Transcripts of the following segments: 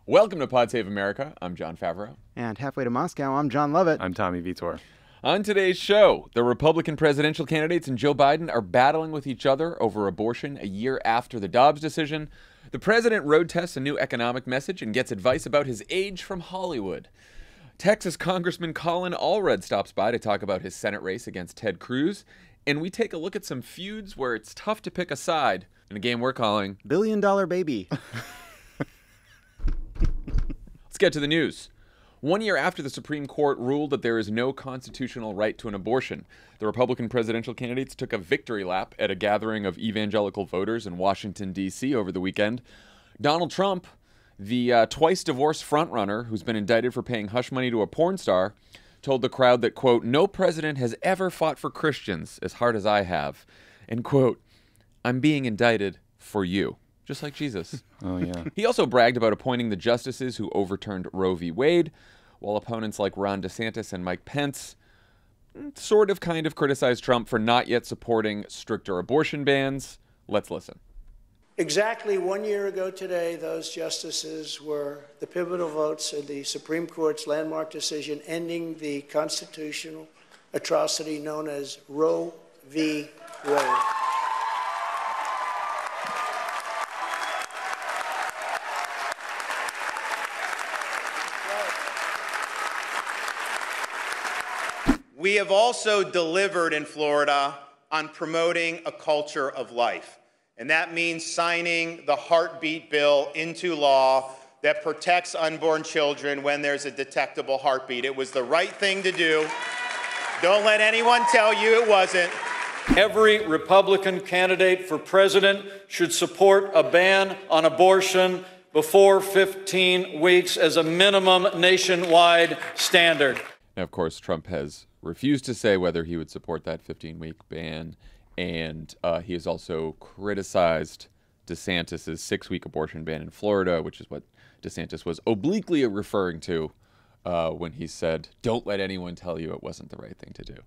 Welcome to Pod Save America. I'm Jon Favreau. And halfway to Moscow, I'm Jon Lovett. I'm Tommy Vietor. On today's show, the Republican presidential candidates and Joe Biden are battling with each other over abortion a year after the Dobbs decision. The president road tests a new economic message and gets advice about his age from Hollywood. Texas Congressman Colin Allred stops by to talk about his Senate race against Ted Cruz. And we take a look at some feuds where it's tough to pick a side in a game we're calling $1 billion Baby. Let's get to the news. 1 year after the Supreme Court ruled that there is no constitutional right to an abortion, the Republican presidential candidates took a victory lap at a gathering of evangelical voters in Washington, D.C. over the weekend. Donald Trump, the twice-divorced frontrunner who's been indicted for paying hush money to a porn star, told the crowd that, quote, no president has ever fought for Christians as hard as I have. And, quote, I'm being indicted for you. Just like Jesus. Oh, yeah. He also bragged about appointing the justices who overturned Roe v. Wade, while opponents like Ron DeSantis and Mike Pence kind of criticized Trump for not yet supporting stricter abortion bans. Let's listen. Exactly 1 year ago today, those justices were the pivotal votes in the Supreme Court's landmark decision ending the constitutional atrocity known as Roe v. Wade. We have also delivered in Florida on promoting a culture of life. And that means signing the heartbeat bill into law that protects unborn children when there's a detectable heartbeat. It was the right thing to do. Don't let anyone tell you it wasn't. Every Republican candidate for president should support a ban on abortion before 15 weeks as a minimum nationwide standard. Now, of course, Trump has refused to say whether he would support that 15-week ban, and he has also criticized DeSantis' 6-week abortion ban in Florida, which is what DeSantis was obliquely referring to when he said, don't let anyone tell you it wasn't the right thing to do.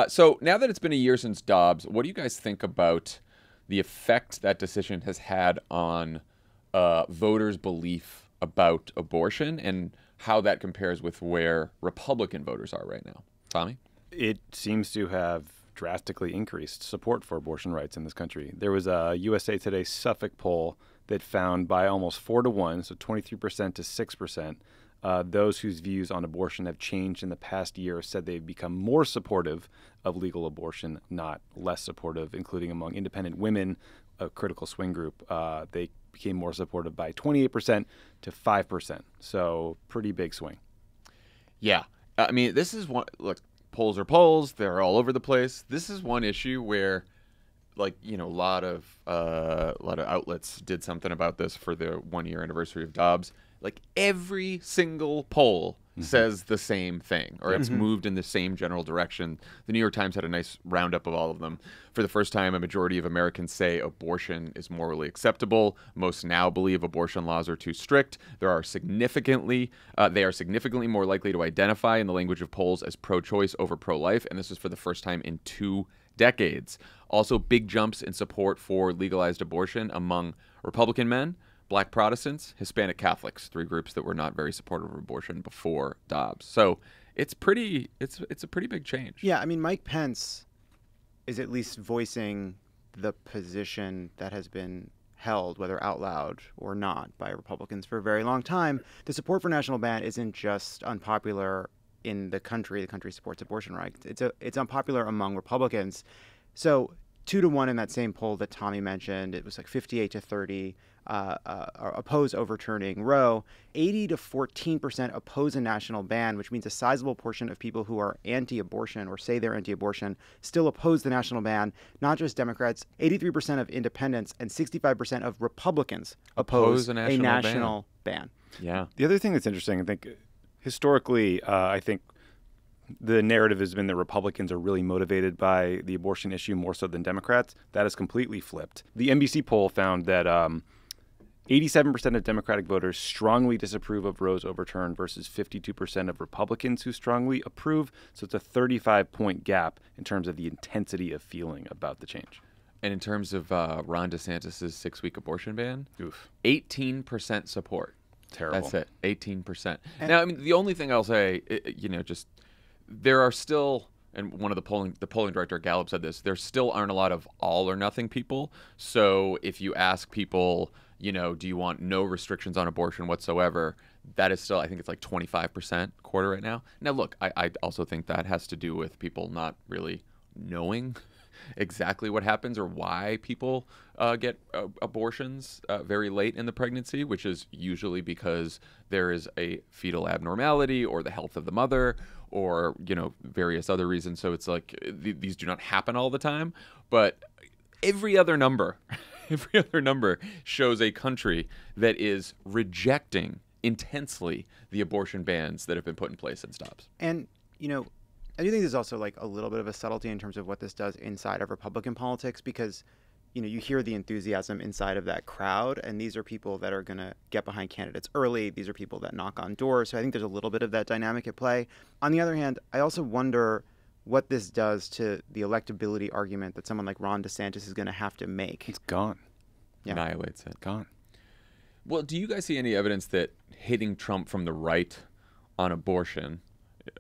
So now that it's been a year since Dobbs, what do you guys think about the effect that decision has had on voters' belief about abortion and how that compares with where Republican voters are right now? Tommy? It seems to have drastically increased support for abortion rights in this country. There was a USA Today Suffolk poll that found by almost 4-1, so 23% to 6%, those whose views on abortion have changed in the past year said they've become more supportive of legal abortion, not less supportive, including among independent women, a critical swing group. They became more supportive by 28% to 5%. So pretty big swing. Yeah. I mean, this is one, look, polls are polls. They're all over the place. This is one issue where, like, you know, a lot of outlets did something about this for the 1-year anniversary of Dobbs. Like, every single poll says the same thing, or it's moved in the same general direction. The New York Times had a nice roundup of all of them. For the first time, a majority of Americans say abortion is morally acceptable. Most now believe abortion laws are too strict. They are significantly more likely to identify in the language of polls as pro-choice over pro-life, and this is for the first time in 2 decades. Also, big jumps in support for legalized abortion among Republican men, Black Protestants, Hispanic Catholics, 3 groups that were not very supportive of abortion before Dobbs. So it's a pretty big change. Yeah, I mean, Mike Pence is at least voicing the position that has been held, whether out loud or not, by Republicans for a very long time. The support for national ban isn't just unpopular in the country. The country supports abortion rights. It's unpopular among Republicans. So 2-1 in that same poll that Tommy mentioned, it was like 58 to 30 oppose overturning Roe. 80 to 14% oppose a national ban, which means a sizable portion of people who are anti-abortion or say they're anti-abortion still oppose the national ban. Not just Democrats, 83% of independents and 65% of Republicans oppose a national ban. Yeah. The other thing that's interesting, I think, historically, I think the narrative has been that Republicans are really motivated by the abortion issue more so than Democrats. That has completely flipped. The NBC poll found that 87% of Democratic voters strongly disapprove of Roe's overturn versus 52% of Republicans who strongly approve. So it's a 35-point gap in terms of the intensity of feeling about the change. And in terms of Ron DeSantis' 6-week abortion ban, Oof. 18% support. Terrible. That's it, 18%. Now, I mean, the only thing I'll say, just there are still, and one of the polling director at Gallup said this, there still aren't a lot of all or nothing people. So if you ask people, do you want no restrictions on abortion whatsoever, that is still, I think it's like 25% quarter right now. Now, look, I also think that has to do with people not really knowing exactly what happens or why people get abortions very late in the pregnancy, which is usually because there is a fetal abnormality or the health of the mother or, various other reasons. So it's like these do not happen all the time. But every other number shows a country that is rejecting intensely the abortion bans that have been put in place since Dobbs. And, I do think there's also like a little bit of a subtlety in terms of what this does inside of Republican politics because, you hear the enthusiasm inside of that crowd, and these are people that are going to get behind candidates early. These are people that knock on doors. So I think there's a little bit of that dynamic at play. On the other hand, I also wonder what this does to the electability argument that someone like Ron DeSantis is going to have to make. It's gone. Yeah. Annihilates it. Gone. Well, do you guys see any evidence that hitting Trump from the right on abortion,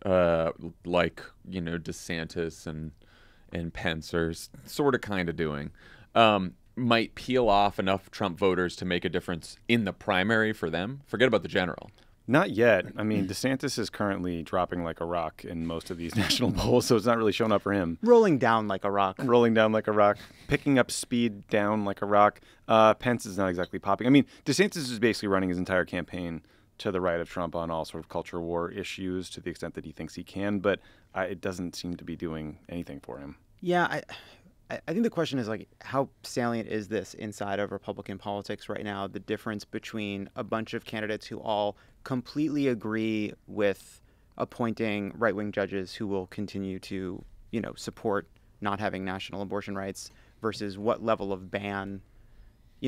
like DeSantis and Pence are sort of kind of doing, might peel off enough Trump voters to make a difference in the primary for them? Forget about the general. Not yet. I mean, DeSantis is currently dropping like a rock in most of these national polls, so it's not really showing up for him. Rolling down like a rock. Rolling down like a rock, picking up speed down like a rock. Pence is not exactly popping. I mean, DeSantis is basically running his entire campaign to the right of Trump on all sort of culture war issues to the extent that he thinks he can, but it doesn't seem to be doing anything for him. Yeah, I think the question is like, how salient is this inside of Republican politics right now? The difference between a bunch of candidates who all completely agree with appointing right-wing judges who will continue to, support not having national abortion rights versus what level of ban,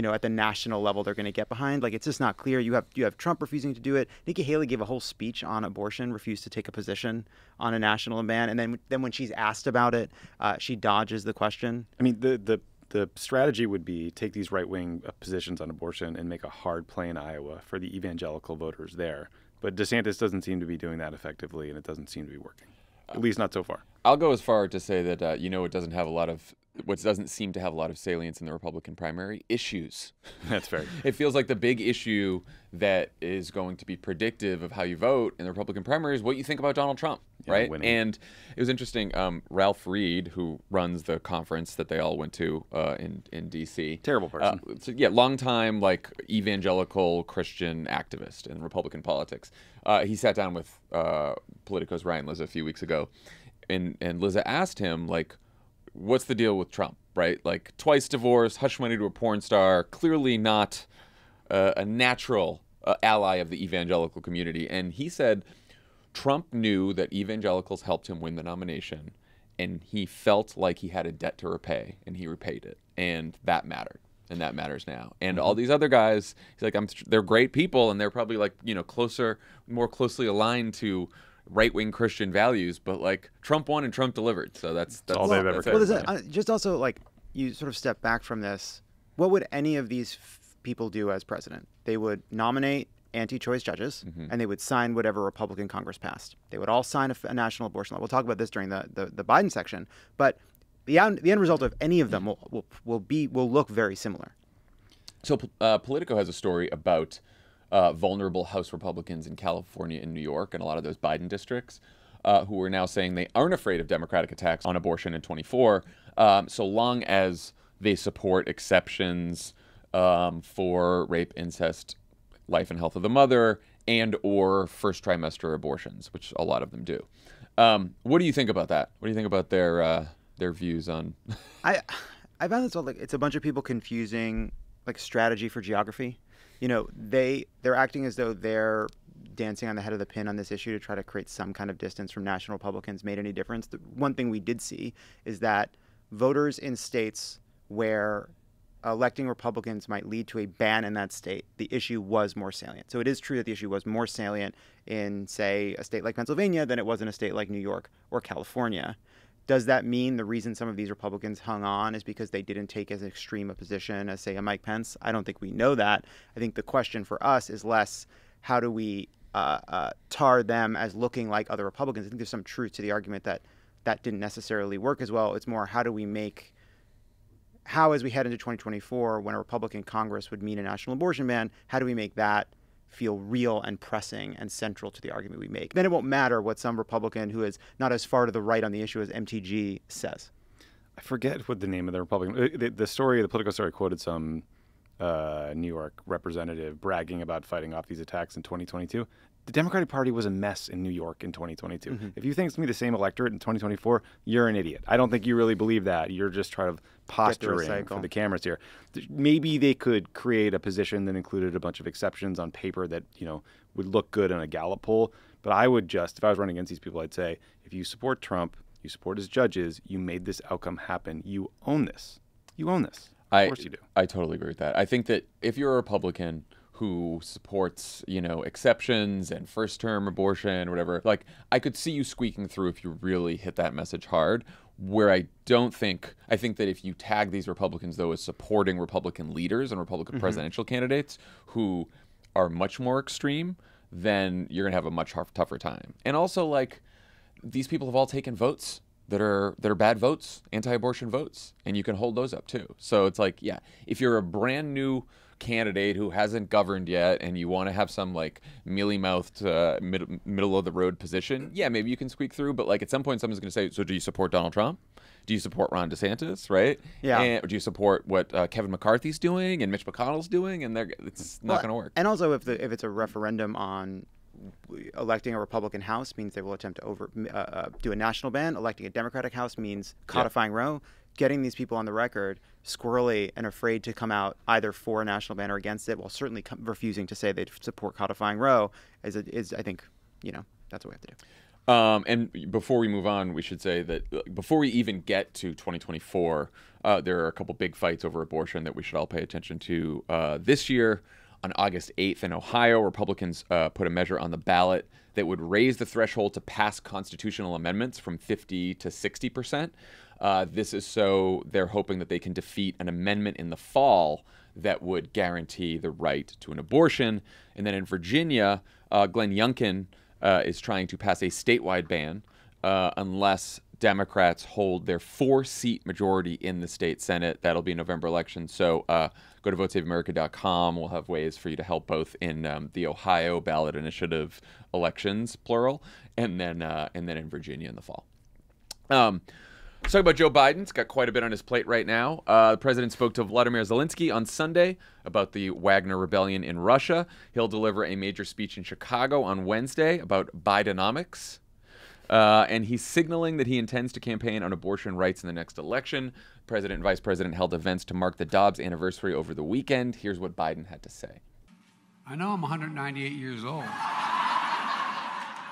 at the national level they're going to get behind. Like, it's just not clear. You have Trump refusing to do it. Nikki Haley gave a whole speech on abortion, refused to take a position on a national ban, and then when she's asked about it, she dodges the question. I mean, the strategy would be take these right-wing positions on abortion and make a hard play in Iowa for the evangelical voters there. But DeSantis doesn't seem to be doing that effectively, and it doesn't seem to be working, at least not so far. I'll go as far to say that, what doesn't seem to have a lot of salience in the Republican primary, issues. That's fair. It feels like the big issue that is going to be predictive of how you vote in the Republican primary is what you think about Donald Trump, right? Winning. And it was interesting. Ralph Reed, who runs the conference that they all went to in D.C. Terrible person. Longtime evangelical Christian activist in Republican politics. He sat down with Politico's Ryan Lizza a few weeks ago, and Lizza asked him, what's the deal with Trump, right? Like, twice divorced, hush money to a porn star, clearly not a natural ally of the evangelical community. And he said Trump knew that evangelicals helped him win the nomination, and he felt like he had a debt to repay, and he repaid it. And that mattered, and that matters now. And all these other guys, he's like, they're great people, and they're probably more closely aligned to right-wing Christian values, but Trump won and Trump delivered. So that's all they've ever cared. Just also you sort of step back from this. What would any of these people do as president? They would nominate anti-choice judges, and they would sign whatever Republican Congress passed. They would all sign a national abortion law. We'll talk about this during the Biden section, but the end result of any of them will look very similar. So Politico has a story about vulnerable House Republicans in California and New York and a lot of those Biden districts who are now saying they aren't afraid of Democratic attacks on abortion in 24 so long as they support exceptions for rape, incest, life and health of the mother, and or first trimester abortions, which a lot of them do. What do you think about that? What do you think about their views on? I found this it's a bunch of people confusing strategy for geography. They're acting as though they're dancing on the head of the pin on this issue to try to create some kind of distance from national Republicans made any difference. The one thing we did see is that voters in states where electing Republicans might lead to a ban in that state, the issue was more salient. So it is true that the issue was more salient in, say, a state like Pennsylvania than it was in a state like New York or California. Does that mean the reason some of these Republicans hung on is because they didn't take as extreme a position as, say, a Mike Pence? I don't think we know that. I think the question for us is less how do we tar them as looking like other Republicans. I think there's some truth to the argument that that didn't necessarily work as well. It's more, how do we make, how as we head into 2024, when a Republican Congress would mean a national abortion ban, how do we make that feel real and pressing and central to the argument we make? Then it won't matter what some Republican who is not as far to the right on the issue as MTG says. I forget what the name of the Republican. The story, the Politico story, quoted some New York representative bragging about fighting off these attacks in 2022. The Democratic Party was a mess in New York in 2022. Mm-hmm. If you think it's going to be the same electorate in 2024, you're an idiot. I don't think you really believe that. You're just trying to posturing for the cameras here. Maybe they could create a position that included a bunch of exceptions on paper that, you know, would look good in a Gallup poll. But I would just, if I was running against these people, I'd say, if you support Trump, you support his judges, you made this outcome happen. You own this. You own this. Of course you do. I totally agree with that. I think that if you're a Republican who supports, you know, exceptions and first-term abortion or whatever, like, I could see you squeaking through if you really hit that message hard. Where I think that if you tag these Republicans, though, as supporting Republican leaders and Republican presidential candidates who are much more extreme, then you're going to have a much tougher time. And also, like, these people have all taken votes that are bad votes, anti-abortion votes, and you can hold those up too. So it's like, yeah, if you're a brand new candidate who hasn't governed yet and you want to have some like mealy-mouthed middle of the road position, yeah, maybe you can squeak through. But like at some point, someone's going to say, "So do you support Donald Trump? Do you support Ron DeSantis? Right? Yeah. Or do you support what Kevin McCarthy's doing and Mitch McConnell's doing?" And it's not going to work. And also, if it's a referendum on electing a Republican House, means they will attempt to do a national ban. Electing a Democratic House means codifying Roe. Getting these people on the record squirrely and afraid to come out either for a national ban or against it, while certainly refusing to say they support codifying Roe, is I think, you know, that's what we have to do. And before we move on, we should say that before we even get to 2024, there are a couple big fights over abortion that we should all pay attention to this year. On August 8th in Ohio, Republicans put a measure on the ballot that would raise the threshold to pass constitutional amendments from 50 to 60%. This is so they're hoping that they can defeat an amendment in the fall that would guarantee the right to an abortion. And then in Virginia, Glenn Youngkin is trying to pass a statewide ban unless Democrats hold their 4-seat majority in the state Senate. That'll be a November election. So go to votesaveamerica.com. We'll have ways for you to help both in the Ohio ballot initiative elections, plural, and then in Virginia in the fall. Let's talk about Joe Biden. He's got quite a bit on his plate right now. The president spoke to Vladimir Zelensky on Sunday about the Wagner rebellion in Russia. He'll deliver a major speech in Chicago on Wednesday about Bidenomics. And he's signaling that he intends to campaign on abortion rights in the next election. President and vice president held events to mark the Dobbs anniversary over the weekend. Here's what Biden had to say. I know I'm 198 years old.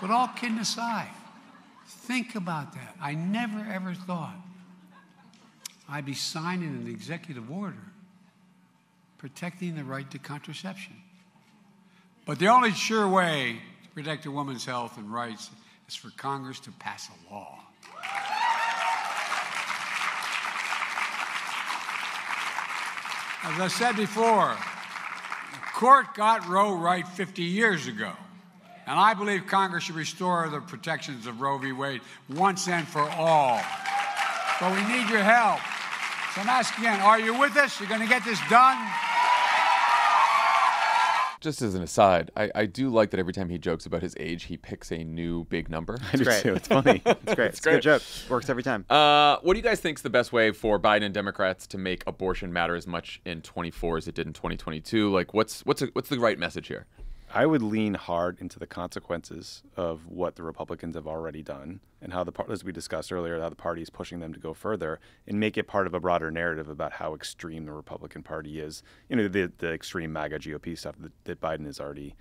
But all kidding aside, think about that. I never, ever thought I'd be signing an executive order protecting the right to contraception. But the only sure way to protect a woman's health and rights is for Congress to pass a law. As I said before, the court got Roe right 50 years ago. And I believe Congress should restore the protections of Roe v. Wade once and for all. But we need your help. So I'm asking again, are you with us? You're going to get this done? Just as an aside, I do like that every time he jokes about his age, he picks a new big number. It's great. It's funny. It's great. It's a good joke. Works every time. What do you guys think is the best way for Biden and Democrats to make abortion matter as much in 24 as it did in 2022? Like, what's the right message here? I would lean hard into the consequences of what the Republicans have already done and how, as we discussed earlier, how the party is pushing them to go further and make it part of a broader narrative about how extreme the Republican Party is. You know, the extreme MAGA GOP stuff that Biden is already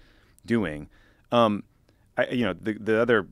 doing. The other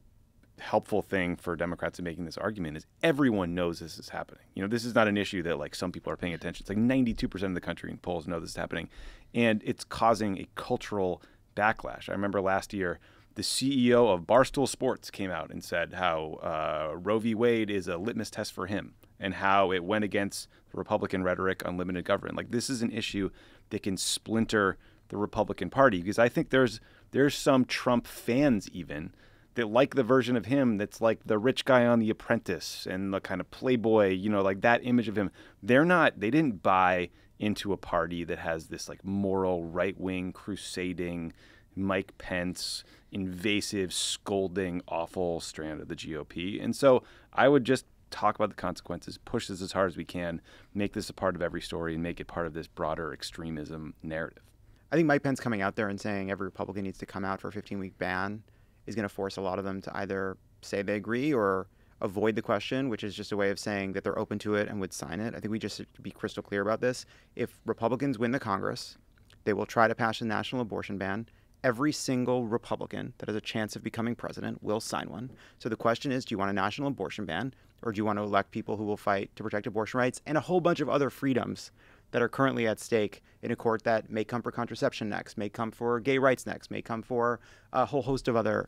helpful thing for Democrats in making this argument is everyone knows this is happening. You know, this is not an issue that like some people are paying attention. It's like 92% of the country in polls know this is happening, and it's causing a cultural backlash. I remember last year, the CEO of Barstool Sports came out and said how Roe v. Wade is a litmus test for him and how it went against the Republican rhetoric on limited government. Like, this is an issue that can splinter the Republican Party, because I think there's there's some Trump fans even that like the version of him that's like the rich guy on The Apprentice and the kind of playboy, you know, like that image of him. They didn't buy into a party that has this like moral right-wing crusading Mike Pence invasive, scolding, awful strand of the GOP. And so I would just talk about the consequences, push this as hard as we can, make this a part of every story, and make it part of this broader extremism narrative. I think Mike Pence coming out there and saying every Republican needs to come out for a 15-week ban is going to force a lot of them to either say they agree or avoid the question, which is just a way of saying that they're open to it and would sign it. I think we just have to be crystal clear about this. If Republicans win the Congress, they will try to pass a national abortion ban. Every single Republican that has a chance of becoming president will sign one. So the question is, do you want a national abortion ban, or do you want to elect people who will fight to protect abortion rights and a whole bunch of other freedoms that are currently at stake in a court that may come for contraception next, may come for gay rights next, may come for a whole host of other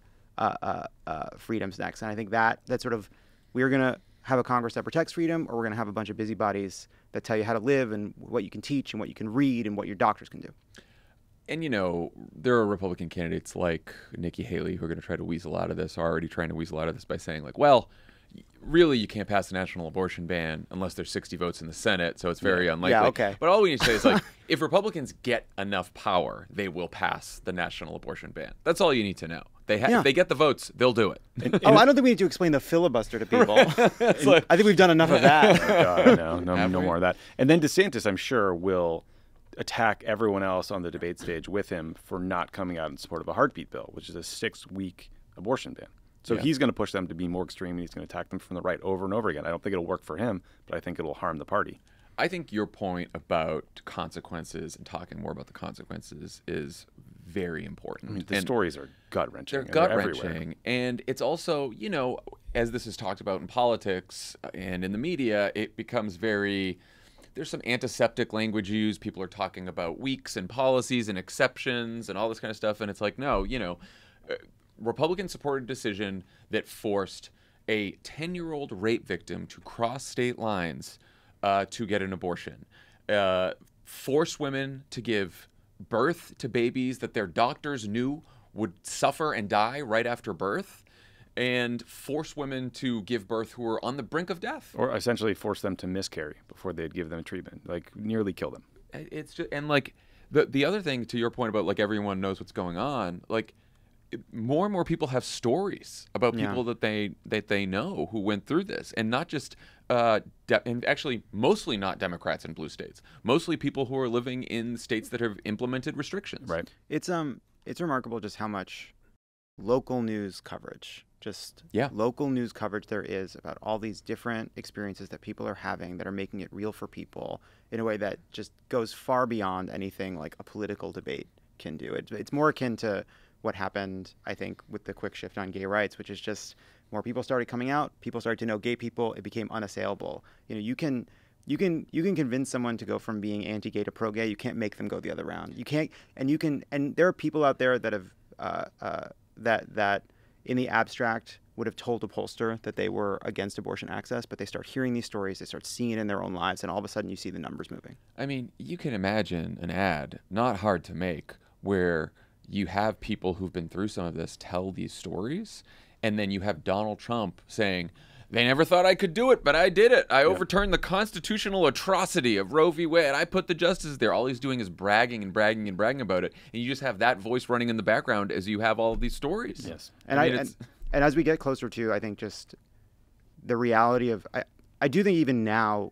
freedoms next? And I think that sort of, we're going to have a Congress that protects freedom, or we're going to have a bunch of busybodies that tell you how to live and what you can teach and what you can read and what your doctors can do. And, you know, there are Republican candidates like Nikki Haley who are going to try to weasel out of this, are already trying to weasel out of this by saying, like, well, really you can't pass a national abortion ban unless there's 60 votes in the Senate, so it's very unlikely. Yeah, okay. But all we need to say is, like, if Republicans get enough power, they will pass the national abortion ban. That's all you need to know. If they get the votes, they'll do it. I don't think we need to explain the filibuster to people. Like, I think we've done enough of that. Oh, God, no more of that. And then DeSantis, I'm sure, will attack everyone else on the debate stage with him for not coming out in support of a heartbeat bill, which is a 6-week abortion ban. So he's going to push them to be more extreme, and he's going to attack them from the right over and over again. I don't think it'll work for him, but I think it'll harm the party. I think your point about consequences and talking more about the consequences is very important. I mean, the stories are gut-wrenching. They're gut-wrenching. And it's also, you know, as this is talked about in politics and in the media, it becomes very... There's some antiseptic language used. People are talking about weeks and policies and exceptions and all this kind of stuff. And it's like, no, you know, Republicans supported a decision that forced a 10-year-old rape victim to cross state lines to get an abortion, forced women to give birth to babies that their doctors knew would suffer and die right after birth, and force women to give birth who were on the brink of death. Or essentially force them to miscarry before they'd give them a treatment, like nearly kill them. It's just, and like the other thing, to your point about like everyone knows what's going on, like more and more people have stories about people that they know who went through this, and not just and actually mostly not Democrats in blue states, mostly people who are living in states that have implemented restrictions. Right. It's remarkable just how much local news coverage, local news coverage there is about all these different experiences that people are having that are making it real for people in a way that just goes far beyond anything like a political debate can do. It's more akin to what happened, I think, with the quick shift on gay rights, which is just more people started coming out, people started to know gay people, it became unassailable. You know, you can convince someone to go from being anti-gay to pro-gay. You can't make them go the other round. You can't, and there are people out there that have that in the abstract would have told a pollster that they were against abortion access, but they start hearing these stories, they start seeing it in their own lives, and all of a sudden you see the numbers moving. I mean, you can imagine an ad, not hard to make, where you have people who've been through some of this tell these stories, and then you have Donald Trump saying, they never thought I could do it, but I did it. I overturned the constitutional atrocity of Roe v. Wade. I put the justices there. All he's doing is bragging and bragging and bragging about it. And you just have that voice running in the background as you have all of these stories. Yes. And and as we get closer to, I think, just the reality of, I do think even now,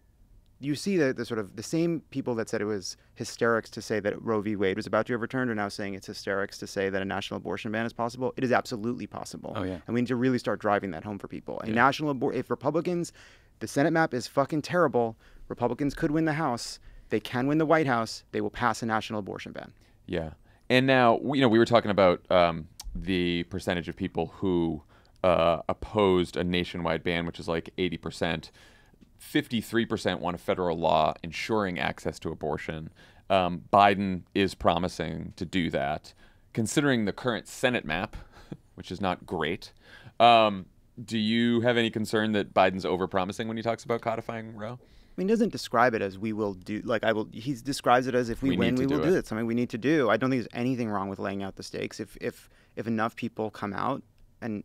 you see the sort of the same people that said it was hysterics to say that Roe v. Wade was about to be overturned are now saying it's hysterics to say that a national abortion ban is possible. It is absolutely possible. Oh, yeah. And we need to really start driving that home for people. If Republicans, the Senate map is fucking terrible, Republicans could win the House, they can win the White House, they will pass a national abortion ban. Yeah. And now, we were talking about the percentage of people who opposed a nationwide ban, which is like 80%. 53% want a federal law ensuring access to abortion. Biden is promising to do that. Considering the current Senate map, which is not great, do you have any concern that Biden's overpromising when he talks about codifying Roe? mean, he doesn't describe it as we will do, like, he describes it as if we win, we will do it. It's something we need to do. I don't think there's anything wrong with laying out the stakes. If enough people come out and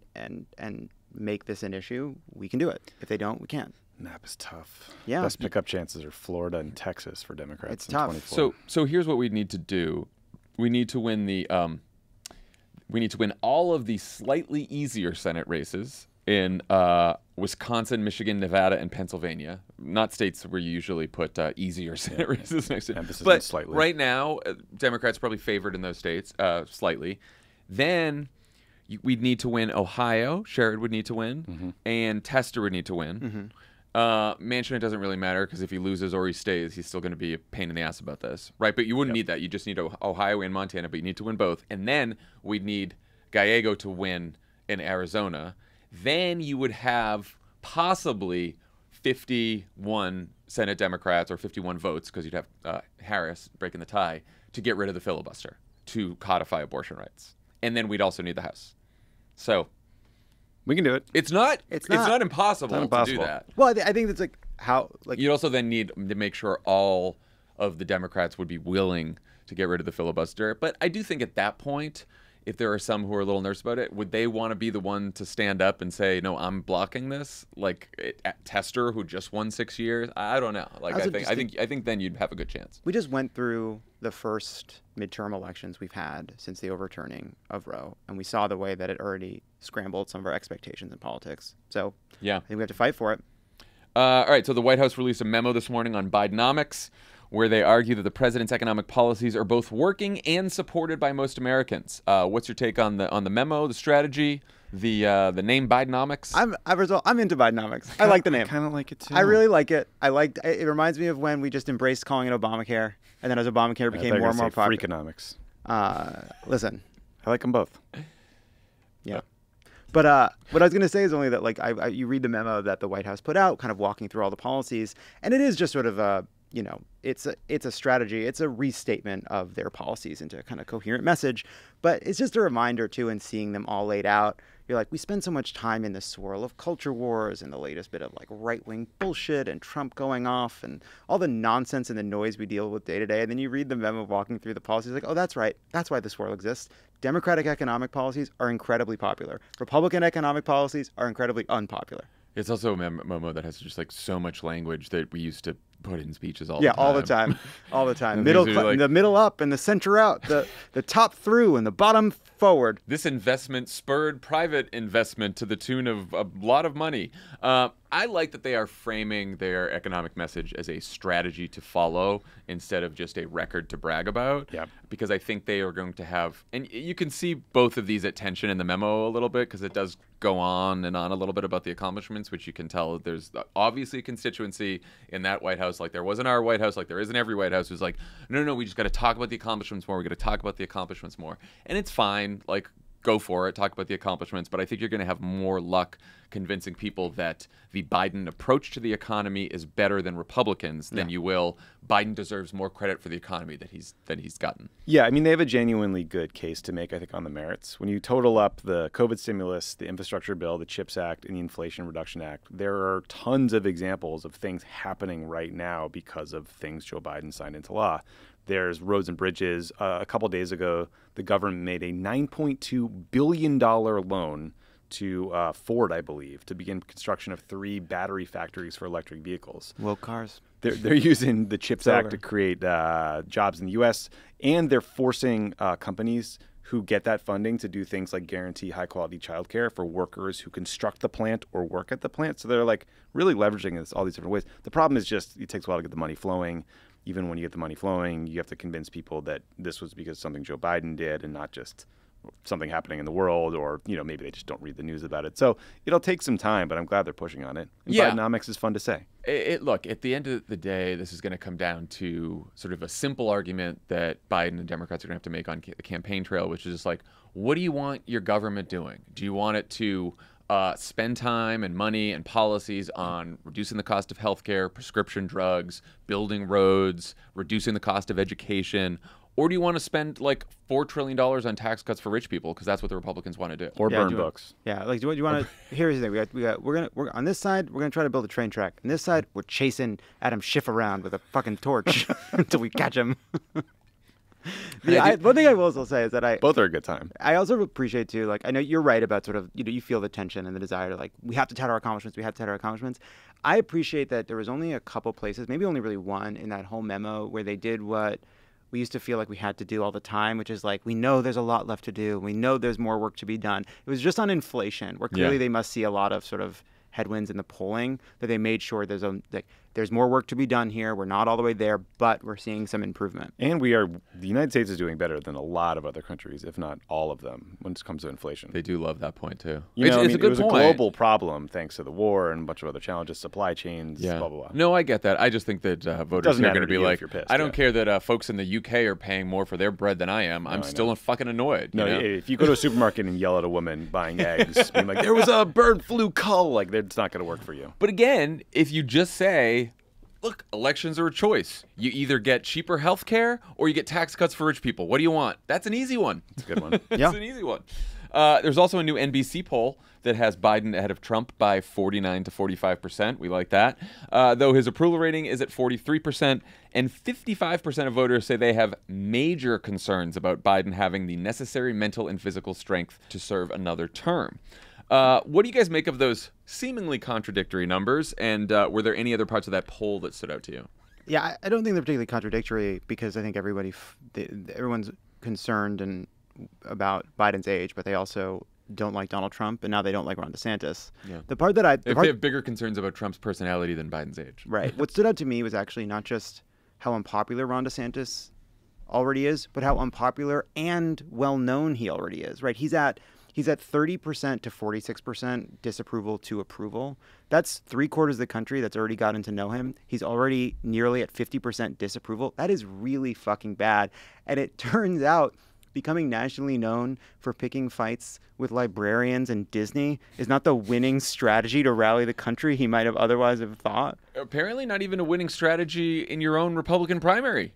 make this an issue, we can do it. If they don't, we can't. Nap is tough. Yeah. Best pickup chances are Florida and Texas for Democrats. It's tough. 24. So here's what we need to do. We need to win all of the slightly easier Senate races in Wisconsin, Michigan, Nevada, and Pennsylvania. Not states where you usually put easier Senate races next to it. But slightly. Right now, Democrats probably favored in those states slightly. Then we'd need to win Ohio. Sherrod would need to win. And Tester would need to win. Manchin, it doesn't really matter because if he loses or he stays, he's still going to be a pain in the ass about this, right? But you wouldn't need that. You just need Ohio and Montana, but you need to win both. And then we'd need Gallego to win in Arizona. Then you would have possibly 51 Senate Democrats or 51 votes, because you'd have Harris breaking the tie, to get rid of the filibuster, to codify abortion rights. And then we'd also need the House. So we can do it. It's not impossible to do that. Well, I think that's you'd also then need to make sure all of the Democrats would be willing to get rid of the filibuster. But I do think at that point, if there are some who are a little nervous about it, would they want to be the one to stand up and say, no, I'm blocking this? Like Tester, who just won 6 years? I don't know. Like I think then you'd have a good chance. We just went through the first midterm elections we've had since the overturning of Roe, and we saw the way that it already scrambled some of our expectations in politics. So yeah, I think we have to fight for it. All right, so the White House released a memo this morning on Bidenomics, where they argue that the president's economic policies are both working and supported by most Americans. What's your take on the memo, the strategy, the name Bidenomics? I'm into Bidenomics. I like the name. I kind of like it too. I really like it. It reminds me of when we just embraced calling it Obamacare, and then as Obamacare became more and more popular. Freakonomics. Listen, I like them both. Yeah. But what I was going to say is only that, like, you read the memo that the White House put out, kind of walking through all the policies, and it is just sort of a, it's a strategy. It's a restatement of their policies into a kind of coherent message. But it's just a reminder, too, in seeing them all laid out. You're like, we spend so much time in the swirl of culture wars and the latest bit of, like, right-wing bullshit and Trump going off and all the nonsense and the noise we deal with day to day. And then you read the memo walking through the policies, like, oh, that's right. That's why the swirl exists. Democratic economic policies are incredibly popular. Republican economic policies are incredibly unpopular. It's also a memo that has just like so much language that we used to put in speeches all the time. Yeah, all the time. All the time. Like, the middle up and the center out, the top through and the bottom forward. This investment spurred private investment to the tune of a lot of money. I like that they are framing their economic message as a strategy to follow instead of just a record to brag about. Yeah. Because I think they are going to have, and you can see both of these at tension in the memo a little bit, because it does go on and on a little bit about the accomplishments, which you can tell there's obviously a constituency in that White House, like there was in our White House, like there is in every White House, who's like, no, we just got to talk about the accomplishments more. We got to talk about the accomplishments more. And it's fine. Like, go for it. Talk about the accomplishments. But I think you're going to have more luck convincing people that the Biden approach to the economy is better than Republicans than you will Biden deserves more credit for the economy that he's gotten. Yeah, I mean, they have a genuinely good case to make, I think, on the merits. When you total up the COVID stimulus, the infrastructure bill, the CHIPS Act, and the Inflation Reduction Act, there are tons of examples of things happening right now because of things Joe Biden signed into law. There's roads and bridges. A couple days ago, the government made a $9.2 billion loan to Ford, I believe, to begin construction of 3 battery factories for electric vehicles. Woke cars. They're using the CHIPS Act to create jobs in the U.S., and they're forcing companies who get that funding to do things like guarantee high-quality childcare for workers who construct the plant or work at the plant. So they're like really leveraging this all these different ways. The problem is just it takes a while to get the money flowing. Even when you get the money flowing, you have to convince people that this was because something Joe Biden did and not just something happening in the world, or maybe they just don't read the news about it. So it'll take some time, but I'm glad they're pushing on it. And Bidenomics is fun to say. Look, at the end of the day, this is going to come down to sort of a simple argument that Biden and Democrats are going to have to make on the campaign trail, which is just like, what do you want your government doing? Do you want it to spend time and money and policies on reducing the cost of healthcare, prescription drugs, building roads, reducing the cost of education? Or do you want to spend like $4 trillion on tax cuts for rich people because that's what the Republicans want to do? Or burn books. Yeah, like do you want to? Here's the thing: we're on this side. We're gonna try to build a train track. On this side, we're chasing Adam Schiff around with a fucking torch until we catch him. One thing I will also say is that both are a good time. I also appreciate too, like I know you're right about sort of you feel the tension and the desire to like we have to tout our accomplishments. We have to tout our accomplishments. I appreciate that there was only a couple places, maybe only really one, in that whole memo where they did what we used to feel like we had to do all the time, which is like we know there's a lot left to do. We know there's more work to be done. It was just on inflation, where clearly they must see a lot of sort of headwinds in the polling, that they made sure there's more work to be done here. We're not all the way there, but we're seeing some improvement. And the United States is doing better than a lot of other countries, if not all of them, when it comes to inflation. They do love that point, too. It's a good point. A global problem thanks to the war and a bunch of other challenges, supply chains, blah, blah, blah. No, I get that. I just think that voters are going to be like, pissed, I don't care that folks in the UK are paying more for their bread than I am. I'm still fucking annoyed. No, you know? If you go to a supermarket and yell at a woman buying eggs, being like, there was a bird flu cull, like, it's not going to work for you. But again, if you just say, look, elections are a choice. You either get cheaper health care or you get tax cuts for rich people. What do you want? That's an easy one. It's a good one. That's an easy one. There's also a new NBC poll that has Biden ahead of Trump by 49 to 45%. We like that. Though his approval rating is at 43%, and 55% of voters say they have major concerns about Biden having the necessary mental and physical strength to serve another term. What do you guys make of those seemingly contradictory numbers? And were there any other parts of that poll that stood out to you? Yeah, I don't think they're particularly contradictory because I think everyone's concerned about Biden's age, but they also don't like Donald Trump, and now they don't like Ron DeSantis. Yeah. The part that they have bigger concerns about Trump's personality than Biden's age. Right. What stood out to me was actually not just how unpopular Ron DeSantis already is, but how unpopular and well-known he already is. Right. He's at 30% to 46% disapproval to approval. That's 3/4 of the country that's already gotten to know him. He's already nearly at 50% disapproval. That is really fucking bad. And it turns out becoming nationally known for picking fights with librarians and Disney is not the winning strategy to rally the country he might have otherwise have thought. Apparently not even a winning strategy in your own Republican primary.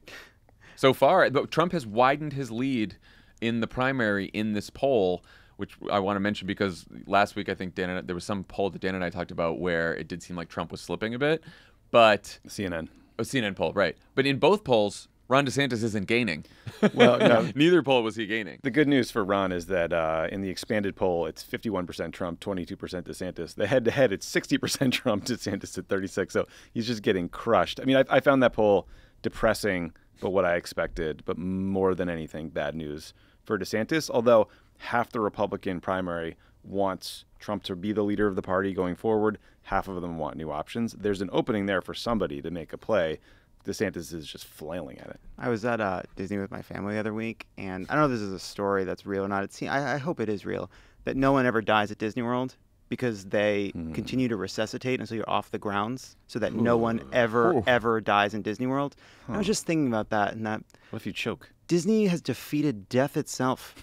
So far, Trump has widened his lead in the primary in this poll, which I want to mention because last week I think there was some poll that Dan and I talked about where it did seem like Trump was slipping a bit. But CNN. A CNN poll, right. But in both polls, Ron DeSantis isn't gaining. Well, no. Neither poll was he gaining. The good news for Ron is that in the expanded poll, it's 51% Trump, 22% DeSantis. The head-to-head, it's 60% Trump, DeSantis at 36%. So he's just getting crushed. I mean, I found that poll depressing, but what I expected. But more than anything, bad news for DeSantis. Although half the Republican primary wants Trump to be the leader of the party going forward. Half of them want new options. There's an opening there for somebody to make a play. DeSantis is just flailing at it. I was at Disney with my family the other week, and I don't know if this is a story that's real or not. I hope it is real, that no one ever dies at Disney World because they continue to resuscitate until you're off the grounds so that no one ever dies in Disney World. I was just thinking about that. And that. What if you choke? Disney has defeated death itself.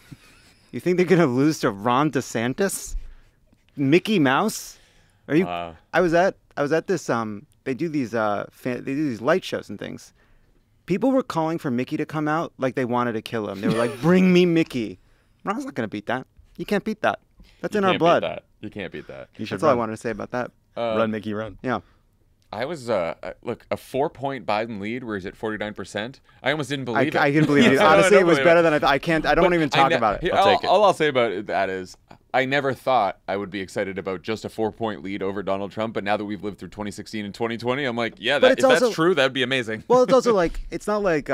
You think they're going to lose to Ron DeSantis? Mickey Mouse? Are you? I was at this. They do these light shows and things. People were calling for Mickey to come out like they wanted to kill him. They were like, "Bring me Mickey." Ron's not going to beat that. You can't beat that. That's in our blood. You can't beat that. That's all I wanted to say about that. Run, Mickey, run. Yeah. I was look, a 4-point Biden lead where he's at 49%. I almost didn't believe it. I couldn't believe it. Honestly, it was better than I thought. I don't even talk about it. All I'll say about that is I never thought I would be excited about just a 4-point lead over Donald Trump, but now that we've lived through 2016 and 2020, I'm like, yeah, if that's true, that'd be amazing. Well, it's also like, it's not like,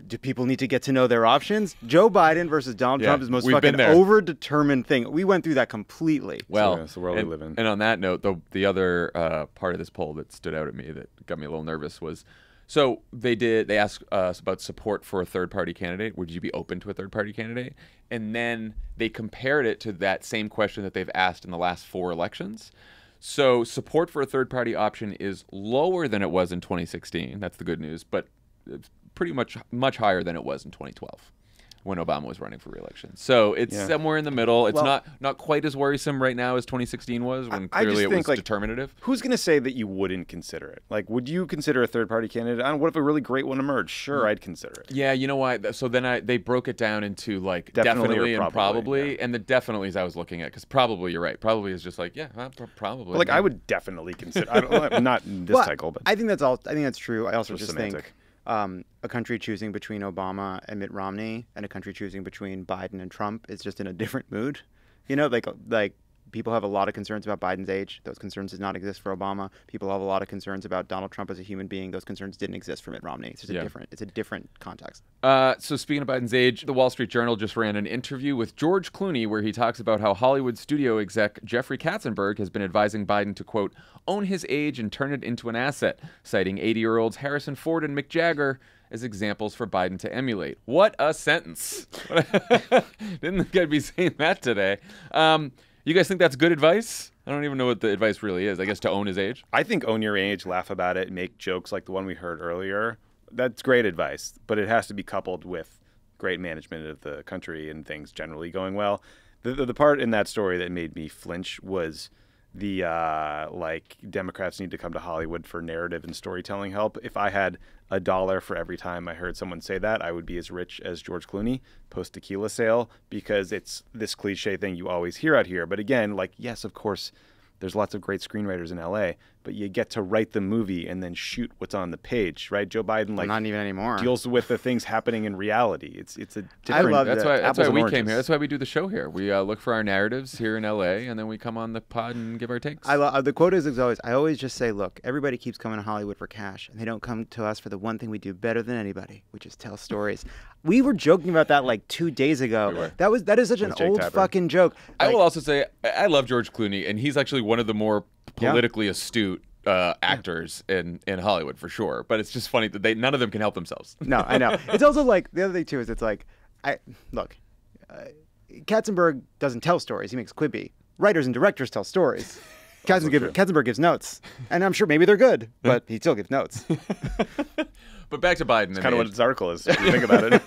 do people need to get to know their options? Joe Biden versus Donald Trump is the most fucking over-determined thing. We went through that completely. Well, it's the world we live in. And on that note, the other part of this poll that stood out at me that got me a little nervous was, so they asked us about support for a third-party candidate. Would you be open to a third-party candidate? And then they compared it to that same question that they've asked in the last 4 elections. So support for a third-party option is lower than it was in 2016. That's the good news, but it's pretty much higher than it was in 2012. when Obama was running for re-election. So it's somewhere in the middle. It's not quite as worrisome right now as 2016 was, when clearly it was determinative. Who's going to say that you wouldn't consider it? Like, would you consider a third-party candidate? I don't know, what if a really great one emerged? Sure, I'd consider it. Yeah, you know why? So then they broke it down into like definitely and probably. And the definitely's I was looking at, because probably, you're right. Probably is just like, probably. But like, I would definitely consider. I don't, not in this cycle, but I think that's all. I think that's true. I also just semantic. think a country choosing between Obama and Mitt Romney and a country choosing between Biden and Trump is just in a different mood. You know, like people have a lot of concerns about Biden's age. Those concerns did not exist for Obama. People have a lot of concerns about Donald Trump as a human being. Those concerns didn't exist for Mitt Romney. It's just it's a different context. So speaking of Biden's age, the Wall Street Journal just ran an interview with George Clooney where he talks about how Hollywood studio exec Jeffrey Katzenberg has been advising Biden to, quote, own his age and turn it into an asset, citing 80-year-olds Harrison Ford and Mick Jagger as examples for Biden to emulate. What a sentence. Didn't think I'd be saying that today. You guys think that's good advice? I don't even know what the advice really is. I guess to own his age? I think own your age, laugh about it, make jokes like the one we heard earlier. That's great advice, but it has to be coupled with great management of the country and things generally going well. The part in that story that made me flinch was the like Democrats need to come to Hollywood for narrative and storytelling help. If I had $1 for every time I heard someone say that, I would be as rich as George Clooney post tequila sale, because it's this cliche thing you always hear out here. But again, like, yes, of course, there's lots of great screenwriters in LA, but you get to write the movie and then shoot what's on the page, right? Joe Biden, like, not even anymore, deals with the things happening in reality. It's a different. I love that's why we came here. That's why we do the show here. We look for our narratives here in LA, and then we come on the pod and give our takes. The quote is always, I always just say, look, everybody keeps coming to Hollywood for cash, and they don't come to us for the one thing we do better than anybody, which is tell stories. We were joking about that like 2 days ago. That is such an old fucking joke. I will also say I love George Clooney, and he's actually one of the more politically astute actors in Hollywood for sure. But it's just funny that none of them can help themselves. No, I know. It's also like, the other thing too is it's like, Katzenberg doesn't tell stories. He makes Quibi. Writers and directors tell stories. Katzenberg gives notes, and I'm sure maybe they're good, but he still gives notes. But back to Biden. That's kind of what this article is, if you think about it.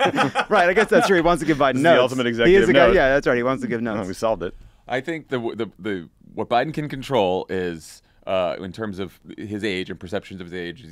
Right, I guess that's true. He wants to give Biden notes. The ultimate executive note. Yeah, that's right. He wants to give notes. We solved it. I think what Biden can control is, in terms of his age and perceptions of his age,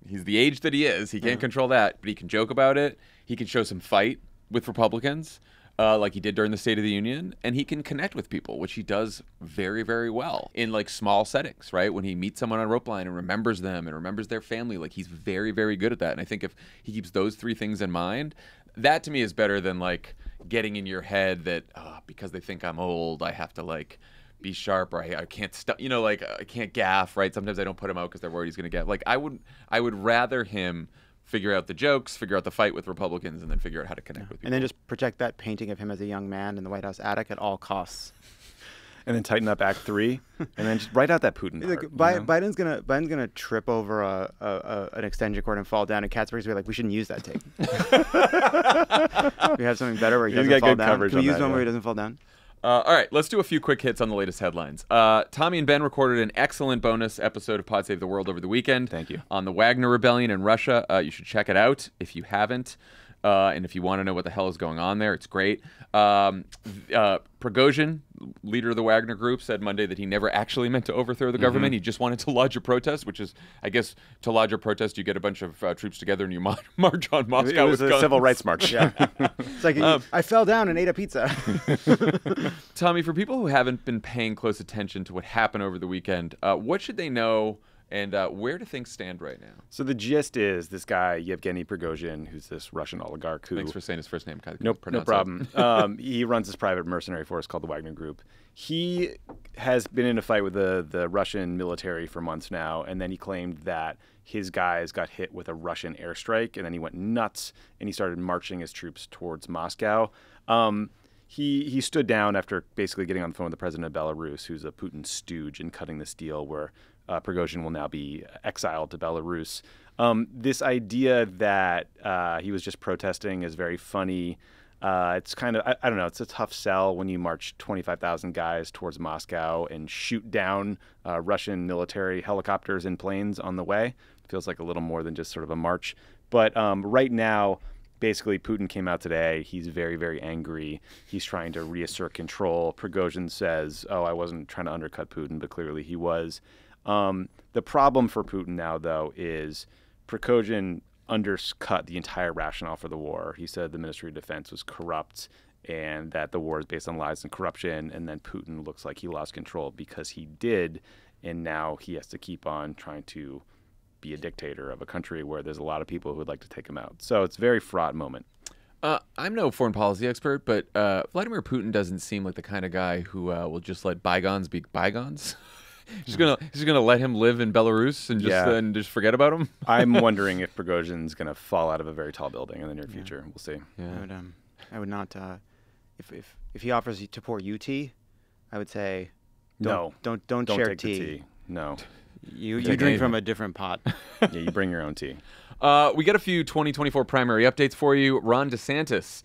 he's the age that he is. He can't control that, but he can joke about it. He can show some fight with Republicans, like he did during the State of the Union, and he can connect with people, which he does very, very well in like small settings, right? When he meets someone on a rope line and remembers them and remembers their family, like he's very, very good at that. And I think if he keeps those three things in mind, that to me is better than like getting in your head that because they think I'm old, I have to like be sharp, or I can't I can't gaff, right? Sometimes I don't put him out because they're worried he's going to gaff. Like I would rather him figure out the jokes, figure out the fight with Republicans, and then figure out how to connect with people. And then just protect that painting of him as a young man in the White House attic at all costs. And then tighten up Act 3, and then just write out that Putin part. Biden's gonna trip over an extension cord and fall down, and Katzenberg's be like, we shouldn't use that tape. We have something better where he doesn't fall down. Can we use one where he doesn't fall down? All right, let's do a few quick hits on the latest headlines. Tommy and Ben recorded an excellent bonus episode of Pod Save the World over the weekend. Thank you. On the Wagner Rebellion in Russia. You should check it out if you haven't. And if you want to know what the hell is going on there, it's great. Prigozhin, leader of the Wagner Group, said Monday that he never actually meant to overthrow the government. He just wanted to lodge a protest, which is, I guess, to lodge a protest, you get a bunch of troops together and you march on Moscow. It was with a guns. civil rights march. Yeah. It's like, I fell down and ate a pizza. Tommy, for people who haven't been paying close attention to what happened over the weekend, what should they know? And where do things stand right now? So the gist is this guy, Yevgeny Prigozhin, who's this Russian oligarch who... Thanks for saying his first name. No problem. He runs this private mercenary force called the Wagner Group. He has been in a fight with the Russian military for months now, and then he claimed that his guys got hit with a Russian airstrike, and then he went nuts, and he started marching his troops towards Moscow. He stood down after basically getting on the phone with the president of Belarus, who's a Putin stooge, and cutting this deal where Prigozhin will now be exiled to Belarus. This idea that he was just protesting is very funny. It's kind of, I don't know, it's a tough sell when you march 25,000 guys towards Moscow and shoot down Russian military helicopters and planes on the way. It feels like a little more than just sort of a march. But right now, basically, Putin came out today. He's very, very angry. He's trying to reassert control. Prigozhin says, oh, I wasn't trying to undercut Putin, but clearly he was. The problem for Putin now, though, is Prigozhin undercut the entire rationale for the war. He said the Ministry of Defense was corrupt and that the war is based on lies and corruption. And then Putin looks like he lost control because he did. And now he has to keep on trying to be a dictator of a country where there's a lot of people who would like to take him out. So it's a very fraught moment. I'm no foreign policy expert, but Vladimir Putin doesn't seem like the kind of guy who will just let bygones be bygones. He's gonna let him live in Belarus and just forget about him. I'm wondering if Prigozhin's gonna fall out of a very tall building in the near future. We'll see. Yeah. I would not. If he offers you to pour you tea, I would say don't share take tea. The tea. No. You drink from a different pot. Yeah, you bring your own tea. We got a few 2024 primary updates for you. Ron DeSantis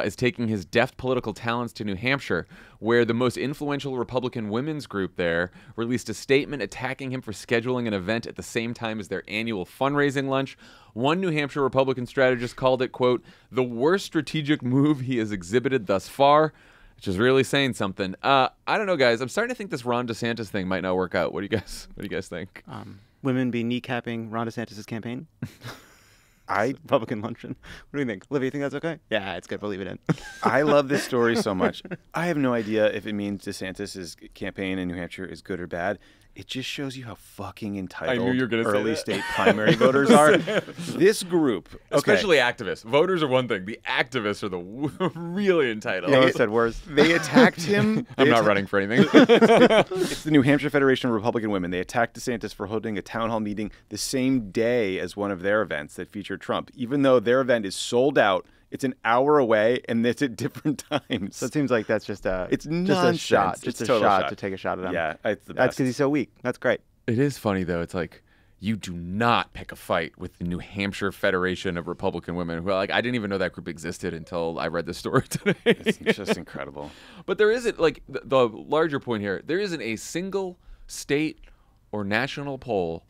is taking his deft political talents to New Hampshire, where the most influential Republican women's group there released a statement attacking him for scheduling an event at the same time as their annual fundraising lunch. One New Hampshire Republican strategist called it, quote, the worst strategic move he has exhibited thus far, which is really saying something. I don't know, guys. I'm starting to think this Ron DeSantis thing might not work out. What do you guys think? Women be kneecapping Ron DeSantis' campaign? Republican luncheon. What do you think? Olivia, you think that's okay? Yeah, it's good. We'll leave it in. I love this story so much. I have no idea if it means DeSantis' campaign in New Hampshire is good or bad. It just shows you how fucking entitled early state primary voters are. This group, especially activists. Voters are one thing. The activists are the really entitled. Yeah, said worse. They attacked him. I'm not running for anything. It's the New Hampshire Federation of Republican Women. They attacked DeSantis for holding a town hall meeting the same day as one of their events that featured Trump, even though their event is sold out. It's an hour away, and it's at different times. So it seems like that's just a shot. Just a shot to take a shot at him. Yeah, it's the best. That's because he's so weak. That's great. It is funny, though. It's like, you do not pick a fight with the New Hampshire Federation of Republican Women. Well, like, I didn't even know that group existed until I read this story today. It's just incredible. But there isn't, like, the larger point here, there isn't a single state or national poll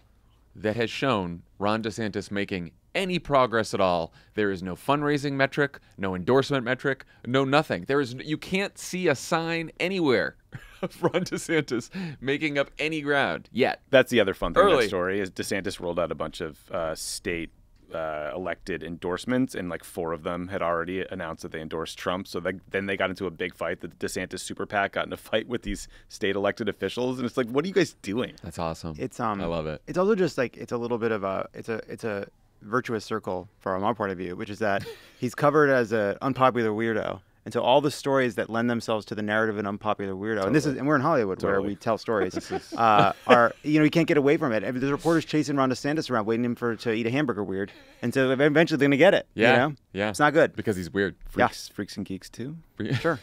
that has shown Ron DeSantis making any progress at all. There is no fundraising metric, no endorsement metric, no nothing. You can't see a sign anywhere of Ron DeSantis making up any ground yet. That's the other fun thing in that story is DeSantis rolled out a bunch of state elected endorsements, and like 4 of them had already announced that they endorsed Trump. So then they got into a big fight. The DeSantis super PAC got in a fight with these state elected officials, and it's like, what are you guys doing? That's awesome. I love it. It's also just like it's a little bit of it's a virtuous circle from our point of view, which is that he's covered as an unpopular weirdo. And so all the stories that lend themselves to the narrative of an unpopular weirdo, and we're in Hollywood where we tell stories, are, you can't get away from it. And there's reporters chasing Ron DeSantis around, waiting to eat a hamburger weird. And so eventually they're going to get it. Yeah. You know? Yeah. It's not good. Because he's weird. Freaks and Geeks too? Sure.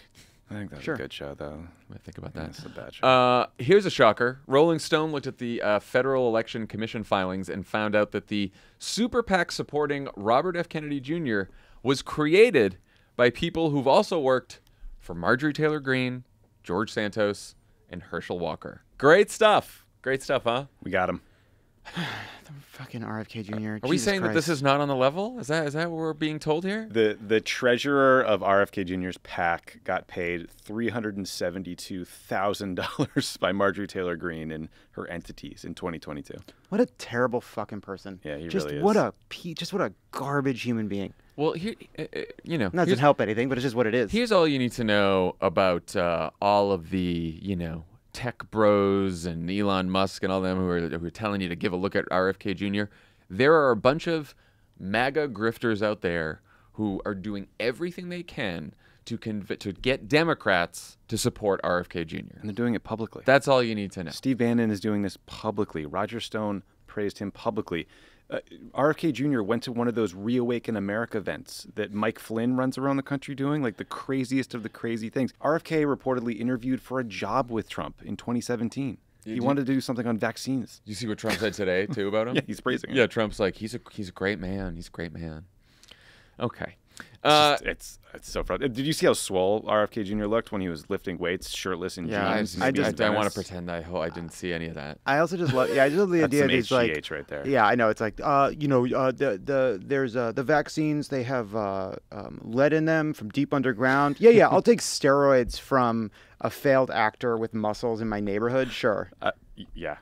I think that's a good show, though. I think about that. That's a bad show. Here's a shocker. Rolling Stone looked at the Federal Election Commission filings and found out that the super PAC supporting Robert F. Kennedy Jr. was created by people who've also worked for Marjorie Taylor Greene, George Santos, and Herschel Walker. Great stuff. Great stuff, huh? We got him. The fucking RFK Jr. Are we saying that this is not on the level? Is that what we're being told here? The treasurer of RFK Jr.'s PAC got paid $372,000 by Marjorie Taylor Greene and her entities in 2022. What a terrible fucking person. Yeah, he just really is. What a garbage human being. Well, here, not to help anything, but it's just what it is. Here's all you need to know about all of the, tech bros and Elon Musk and all them who are telling you to give a look at RFK Jr. There are a bunch of MAGA grifters out there who are doing everything they can to get Democrats to support RFK Jr. And they're doing it publicly. That's all you need to know. Steve Bannon is doing this publicly. Roger Stone praised him publicly. RFK Jr. went to one of those Reawaken America events that Mike Flynn runs around the country doing, like the craziest of the crazy things. RFK reportedly interviewed for a job with Trump in 2017. He wanted to do something on vaccines. You see what Trump said today, too, about him? Yeah, he's praising him. Yeah, Trump's like, he's a great man. He's a great man. Okay. It's so frustrating. Did you see how swole RFK Jr. looked when he was lifting weights, shirtless in jeans? I want to pretend I didn't see any of that. I also just love, I just love the idea that he's like, HGH right there. Yeah, I know. It's like, there's the vaccines. They have lead in them from deep underground. Yeah, I'll take steroids from a failed actor with muscles in my neighborhood. Sure. Yeah.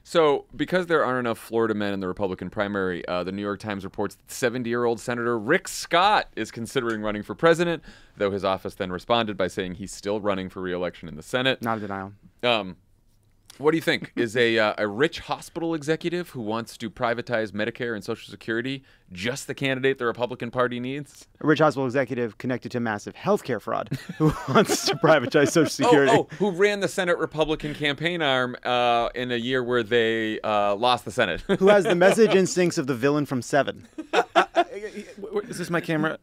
So, because there aren't enough Florida men in the Republican primary, the New York Times reports that 70-year-old Senator Rick Scott is considering running for president, though his office then responded by saying he's still running for re-election in the Senate. Not a denial. What do you think? Is a rich hospital executive who wants to privatize Medicare and Social Security just the candidate the Republican Party needs? A rich hospital executive connected to massive healthcare fraud who wants to privatize Social Security. Who ran the Senate Republican campaign arm in a year where they lost the Senate. Who has the message instincts of the villain from Seven. Is this my camera?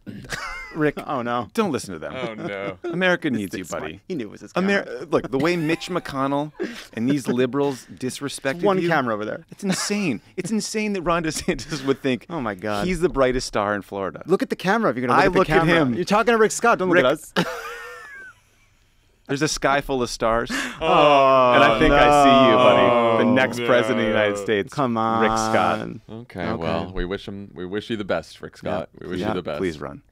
Rick, oh no. Don't listen to them. Oh no. America needs you, buddy. He knew it was his camera. Look, the way Mitch McConnell and these liberals disrespected One you. camera over there. It's insane. It's insane that Ron DeSantis would think, oh my God, he's the brightest star in Florida. Look at the camera if you're going to look at the camera. I look at him. You're talking to Rick Scott. Don't look at us. There's a sky full of stars. Oh, and I think I see you, buddy. The next president of the United States. Come on. Rick Scott. Okay, well, we wish you the best, Rick Scott. Yeah. We wish you the best. Please run.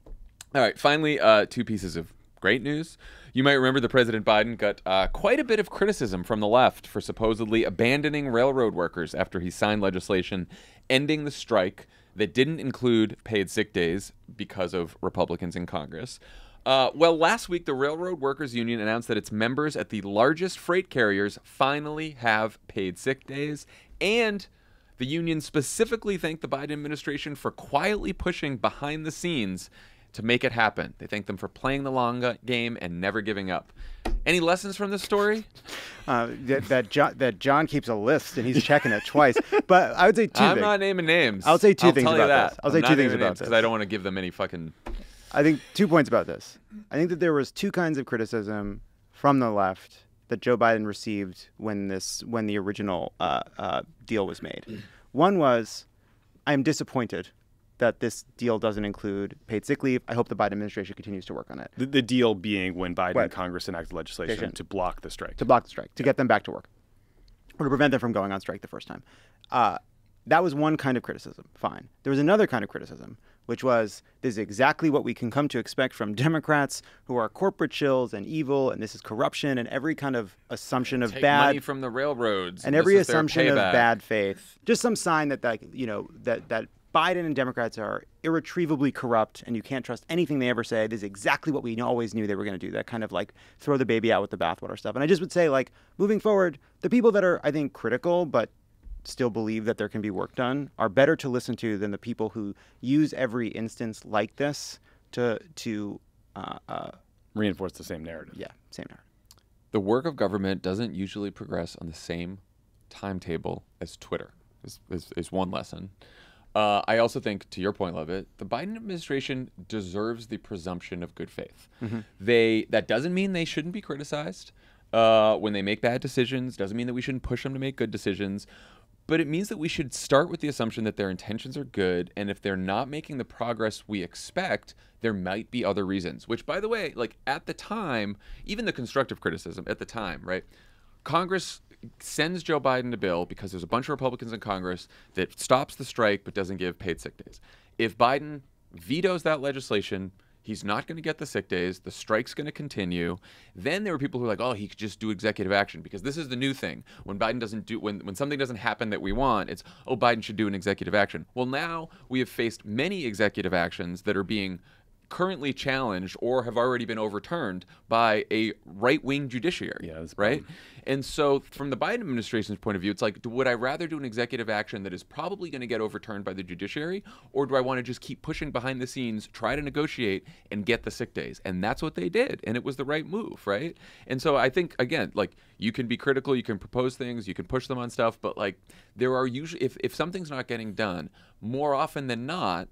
All right, finally, two pieces of great news. You might remember that President Biden got quite a bit of criticism from the left for supposedly abandoning railroad workers after he signed legislation ending the strike that didn't include paid sick days because of Republicans in Congress. Well, last week, the Railroad Workers Union announced that its members at the largest freight carriers finally have paid sick days, and the union specifically thanked the Biden administration for quietly pushing behind the scenes to make it happen. They thanked them for playing the long game and never giving up. Any lessons from this story? That John keeps a list and he's checking it twice. But I would say two things. I'm not naming names. I'll say two things about this. I'll say two things about this. Because I don't want to give them any fucking... I think 2 points about this. I think that there was two kinds of criticism from the left that Joe Biden received when the original deal was made. One was, I am disappointed that this deal doesn't include paid sick leave. I hope the Biden administration continues to work on it. The deal being when Biden and Congress enacted legislation to block the strike. To block the strike, to get them back to work, or to prevent them from going on strike the first time. That was one kind of criticism. Fine. There was another kind of criticism, which was, this is exactly what we can come to expect from Democrats who are corporate shills and evil, and this is corruption and every kind of assumption of Take bad money from the railroads, and every assumption of bad faith. Just some sign that that Biden and Democrats are irretrievably corrupt, and you can't trust anything they ever say. This is exactly what we always knew they were going to do. That kind of like throw the baby out with the bathwater stuff. And I just would say, like, moving forward, the people that are, I think, critical but still believe that there can be work done are better to listen to than the people who use every instance like this to reinforce the same narrative. Yeah, same narrative. The work of government doesn't usually progress on the same timetable as Twitter, is one lesson. I also think, to your point, Lovett, the Biden administration deserves the presumption of good faith. Mm-hmm. That doesn't mean they shouldn't be criticized when they make bad decisions. Doesn't mean that we shouldn't push them to make good decisions. But it means that we should start with the assumption that their intentions are good, and if they're not making the progress we expect, there might be other reasons. Which, by the way, like at the time, even the constructive criticism at the time, right? Congress sends Joe Biden a bill because there's a bunch of Republicans in Congress that stops the strike but doesn't give paid sick days. If Biden vetoes that legislation, he's not going to get the sick days. The strike's going to continue. Then there were people who were like, oh, he could just do executive action, because this is the new thing. When Biden doesn't do, when something doesn't happen that we want, it's, oh, Biden should do an executive action. Well, now we have faced many executive actions that are being currently challenged or have already been overturned by a right-wing judiciary, right? And so from the Biden administration's point of view, it's like, would I rather do an executive action that is probably going to get overturned by the judiciary, or do I want to just keep pushing behind the scenes, try to negotiate, and get the sick days? And that's what they did, and it was the right move, right? And so I think, again, like, you can be critical, you can propose things, you can push them on stuff, but like, there are usually, if something's not getting done, more often than not,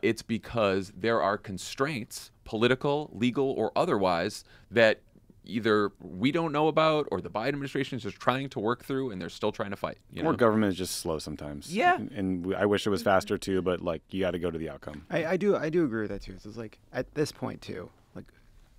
it's because there are constraints, political, legal, or otherwise, that either we don't know about or the Biden administration is just trying to work through, and they're still trying to fight. Or government is just slow sometimes. Yeah. And I wish it was faster too, but like you got to go to the outcome. I do agree with that too. So it's like at this point too, like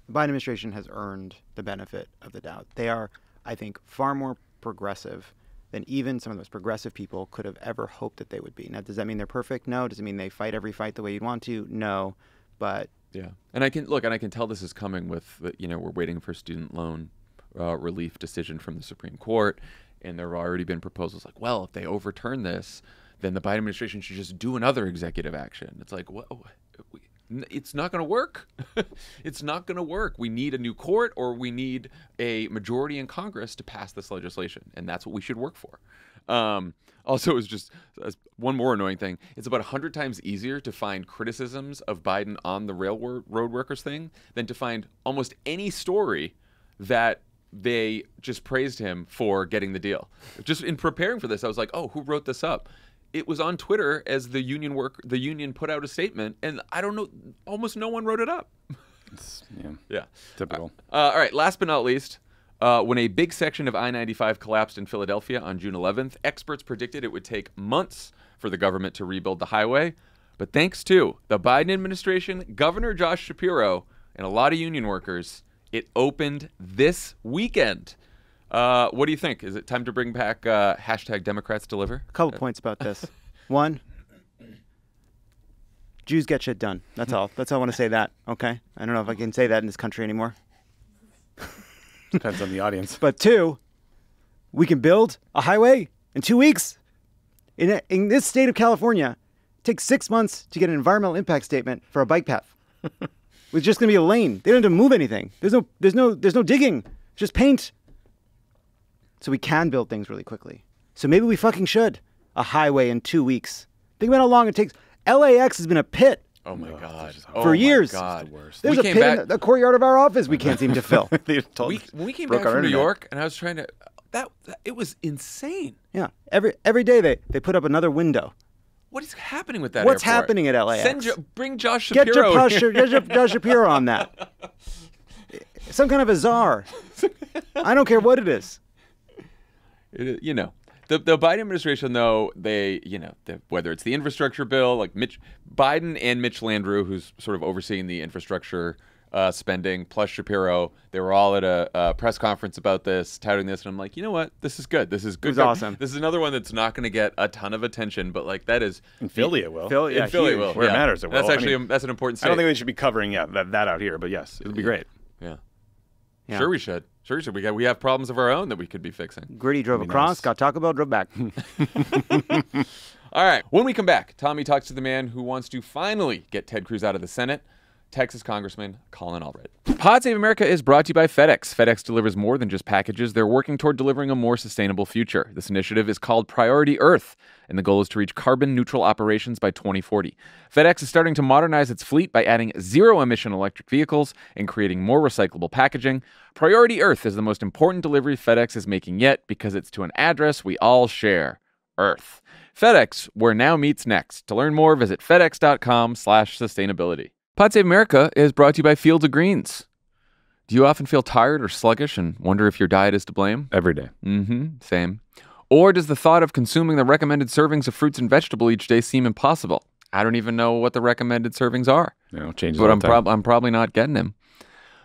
the Biden administration has earned the benefit of the doubt. They are, I think, far more progressive than even some of the most progressive people could have ever hoped that they would be. Now, does that mean they're perfect? No. Does it mean they fight every fight the way you'd want to? No. But yeah, and I can tell this is coming with we're waiting for student loan relief decision from the Supreme Court, and there have already been proposals like, well, if they overturn this, then the Biden administration should just do another executive action. It's like, it's not going to work. It's not going to work. We need a new court, or we need a majority in Congress to pass this legislation, and that's what we should work for. Also, it's just one more annoying thing. It's about 100 times easier to find criticisms of Biden on the railroad workers thing than to find almost any story that they just praised him for getting the deal. Just in preparing for this, I was like, oh, who wrote this up? It was on Twitter as the union put out a statement, and I don't know, almost no one wrote it up. Yeah. Typical. All right, last but not least, when a big section of I-95 collapsed in Philadelphia on June 11th, experts predicted it would take months for the government to rebuild the highway. But thanks to the Biden administration, Governor Josh Shapiro, and a lot of union workers, it opened this weekend. What do you think? Is it time to bring back hashtag Democrats Deliver? a couple points about this. One, Jews get shit done. That's all. That's all I want to say that, okay? I don't know if I can say that in this country anymore. Depends on the audience. But two, we can build a highway in 2 weeks. In this state of California, it takes 6 months to get an environmental impact statement for a bike path. It's just going to be a lane. They don't have to move anything. There's no digging. It's just paint. So we can build things really quickly. So maybe we fucking should. A highway in 2 weeks. Think about how long it takes. LAX has been a pit. Oh my God! For years. God. There's a pit in the courtyard of our office we can't seem to fill. When we came back from New York, and I was trying to, it was insane. Yeah. Every day they put up another window. What is happening with that What's airport? happening at LAX? Bring Josh Shapiro. Get Josh Shapiro on that. Some kind of a czar. I don't care what it is. The Biden administration, though, whether it's the infrastructure bill, like Biden and Mitch Landrieu, who's sort of overseeing the infrastructure spending, plus Shapiro, they were all at a press conference about this, touting this, and I'm like, you know what? This is good. This is good. It was awesome. This is another one that's not going to get a ton of attention, but like that is in Philly, it will. Philly it will. Where it matters, it will. That's actually that's an important state. I don't think we should be covering that out here, but yes, it would be great. Yeah. Yeah. Sure we should. We have problems of our own that we could be fixing. Gritty drove across, got Taco Bell, drove back. All right. When we come back, Tommy talks to the man who wants to finally get Ted Cruz out of the Senate, Texas Congressman Colin Allred. Pod Save America is brought to you by FedEx. FedEx delivers more than just packages. They're working toward delivering a more sustainable future. This initiative is called Priority Earth, and the goal is to reach carbon-neutral operations by 2040. FedEx is starting to modernize its fleet by adding zero-emission electric vehicles and creating more recyclable packaging. Priority Earth is the most important delivery FedEx is making yet because it's to an address we all share, Earth. FedEx, where now meets next. To learn more, visit fedex.com/sustainability. Pod Save America is brought to you by Fields of Greens. Do you often feel tired or sluggish and wonder if your diet is to blame? Every day. Same. Or does the thought of consuming the recommended servings of fruits and vegetables each day seem impossible? I don't even know what the recommended servings are. Changes but all the time. I'm probably not getting them.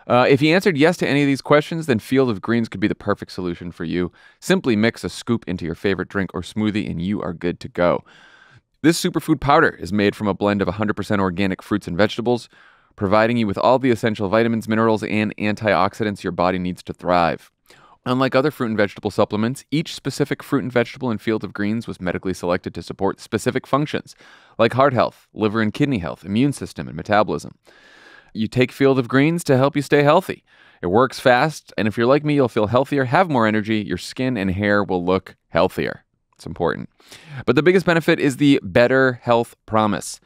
If you answered yes to any of these questions, then Field of Greens could be the perfect solution for you. Simply mix a scoop into your favorite drink or smoothie and you are good to go. This superfood powder is made from a blend of 100% organic fruits and vegetables, providing you with all the essential vitamins, minerals, and antioxidants your body needs to thrive. Unlike other fruit and vegetable supplements, each specific fruit and vegetable in Field of Greens was medically selected to support specific functions, like heart health, liver and kidney health, immune system, and metabolism. You take Field of Greens to help you stay healthy. It works fast, and if you're like me, you'll feel healthier, have more energy, your skin and hair will look healthier. It's important. But the biggest benefit is the better health promise.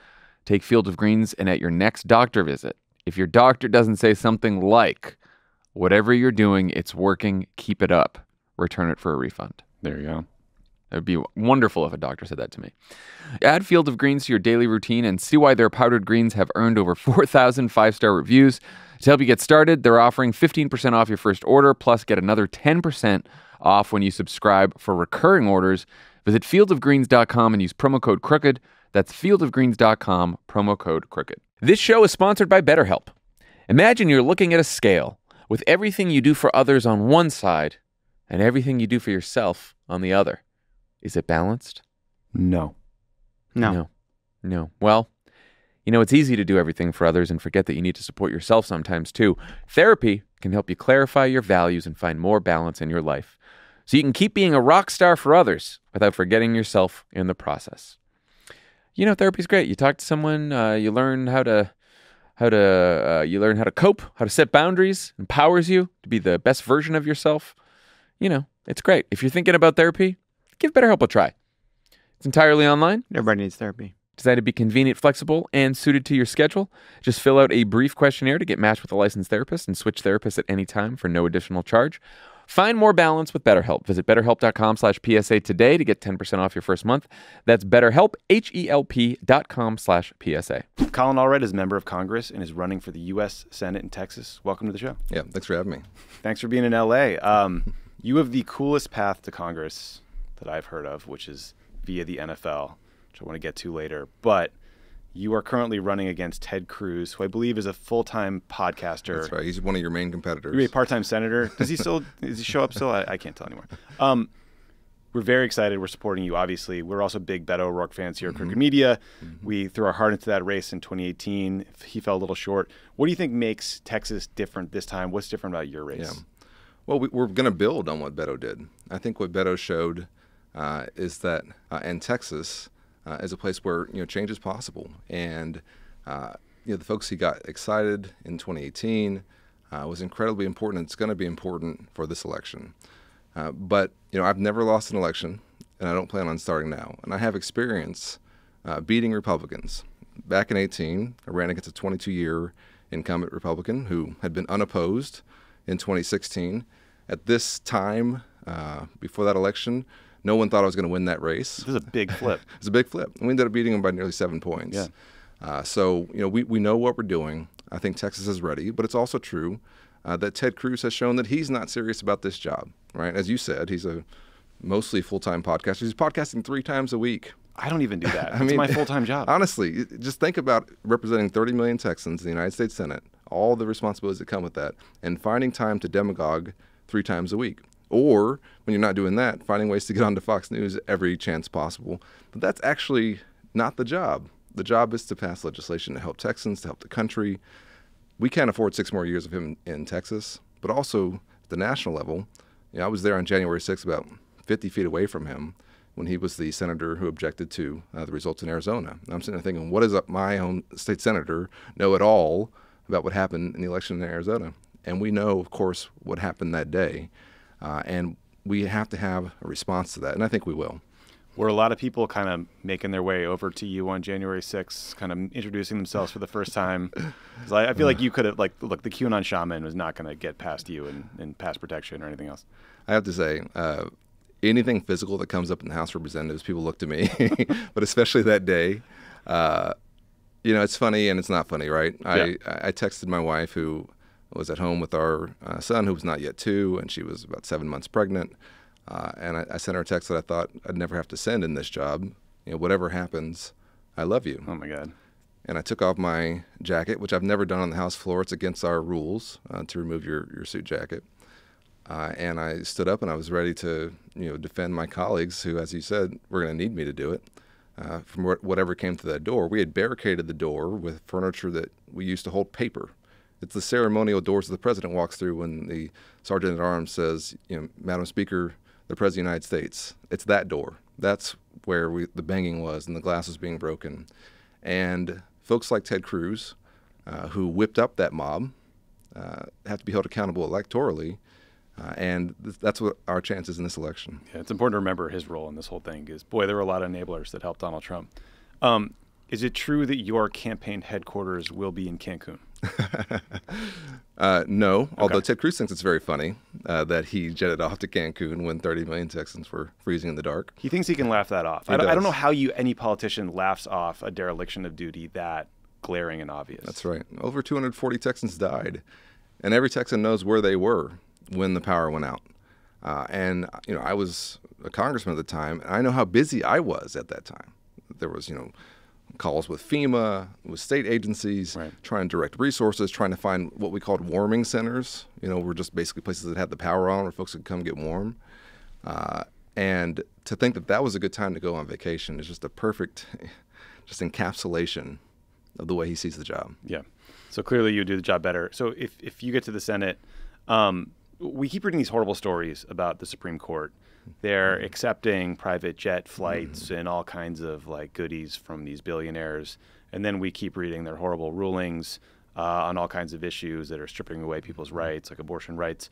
Take Field of Greens and at your next doctor visit, if your doctor doesn't say something like, whatever you're doing, it's working, keep it up, return it for a refund. There you go. It would be wonderful if a doctor said that to me. Add Field of Greens to your daily routine and see why their powdered greens have earned over 4,000 five-star reviews. To help you get started, they're offering 15% off your first order, plus get another 10% off when you subscribe for recurring orders. Visit fieldsofgreens.com and use promo code CROOKED. That's fieldsofgreens.com, promo code CROOKED. This show is sponsored by BetterHelp. Imagine you're looking at a scale with everything you do for others on one side and everything you do for yourself on the other. Is it balanced? No. No. Well, it's easy to do everything for others and forget that you need to support yourself sometimes too. Therapy can help you clarify your values and find more balance in your life, so you can keep being a rock star for others without forgetting yourself in the process. Therapy's great. You talk to someone, you learn how to cope, how to set boundaries, empowers you to be the best version of yourself. It's great. If you're thinking about therapy, give BetterHelp a try. It's entirely online. Everybody needs therapy. Designed to be convenient, flexible, and suited to your schedule. Just fill out a brief questionnaire to get matched with a licensed therapist and switch therapists at any time for no additional charge. Find more balance with BetterHelp. Visit BetterHelp.com/PSA today to get 10% off your first month. That's BetterHelp, HELP.com/PSA. Colin Allred is a member of Congress and is running for the U.S. Senate in Texas. Welcome to the show. Yeah, thanks for having me. Thanks for being in L.A. You have the coolest path to Congress that I've heard of, which is via the NFL, which I want to get to later. But you are currently running against Ted Cruz, who I believe is a full-time podcaster. That's right. He's one of your main competitors. You're a part-time senator. Does he show up still? I can't tell anymore. We're very excited. We're supporting you, obviously. We're also big Beto O'Rourke fans here at Crooked Media. We threw our heart into that race in 2018. He fell a little short. What do you think makes Texas different this time? What's different about your race? Yeah. Well, we're going to build on what Beto did. I think what Beto showed is that in Texas is a place where change is possible, and the folks he got excited in 2018 was incredibly important. It's going to be important for this election. But I've never lost an election, and I don't plan on starting now. And I have experience beating Republicans. Back in 2018, I ran against a 22-year incumbent Republican who had been unopposed in 2016. At this time, before that election, no one thought I was going to win that race. This is a big flip. It's a big flip. And we ended up beating him by nearly 7 points. Yeah. So we know what we're doing. I think Texas is ready, but it's also true that Ted Cruz has shown that he's not serious about this job, right? As you said, he's a mostly full-time podcaster. He's podcasting 3 times a week. I don't even do that. It's my full-time job. Honestly, just think about representing 30 million Texans in the United States Senate, all the responsibilities that come with that, and finding time to demagogue 3 times a week. Or, when you're not doing that, finding ways to get onto Fox News every chance possible. But that's actually not the job. The job is to pass legislation to help Texans, to help the country. We can't afford 6 more years of him in Texas, but also at the national level. I was there on January 6th, about 50 feet away from him, when he was the senator who objected to the results in Arizona. And I'm sitting there thinking, what does my own state senator know at all about what happened in the election in Arizona? And we know, of course, what happened that day. And we have to have a response to that, and I think we will. Were a lot of people kind of making their way over to you on January 6th, kind of introducing themselves for the first time? 'Cause I feel like you could have, look, the QAnon shaman was not going to get past you in pass protection or anything else. I have to say, anything physical that comes up in the House of Representatives, people look to me, but especially that day. It's funny and it's not funny, right? Yeah. I texted my wife, who was at home with our son, who was not yet 2, and she was about 7 months pregnant. And I sent her a text that I thought I'd never have to send in this job. Whatever happens, I love you. Oh, my God. And I took off my jacket, which I've never done on the House floor. It's against our rules to remove your suit jacket. And I stood up and I was ready to defend my colleagues who, as you said, were going to need me to do it. From whatever came through that door. We had barricaded the door with furniture that we used to hold paper. It's the ceremonial doors that the president walks through when the sergeant at arms says, Madam Speaker, the President of the United States. It's that door. That's where the banging was and the glass was being broken. And folks like Ted Cruz, who whipped up that mob, have to be held accountable electorally. And that's what our chances in this election. Yeah, it's important to remember his role in this whole thing is, boy, there were a lot of enablers that helped Donald Trump. Is it true that your campaign headquarters will be in Cancun? No, Okay. although Ted Cruz thinks it's very funny that he jetted off to Cancun when 30 million Texans were freezing in the dark. He thinks he can laugh that off. He I don't does. know how any politician laughs off a dereliction of duty that glaring and obvious. That's right. Over 240 Texans died, and every Texan knows where they were when the power went out. And I was a congressman at the time, and I know how busy I was at that time. There was, calls with FEMA, with state agencies, right, trying to direct resources, trying to find what we called warming centers. Were just basically places that had the power on where folks could come get warm. And to think that that was a good time to go on vacation is just a perfect just encapsulation of the way he sees the job. Yeah. So clearly you do the job better. So if you get to the Senate, we keep reading these horrible stories about the Supreme Court. They're accepting private jet flights and all kinds of goodies from these billionaires. And then we keep reading their horrible rulings on all kinds of issues that are stripping away people's rights, like abortion rights.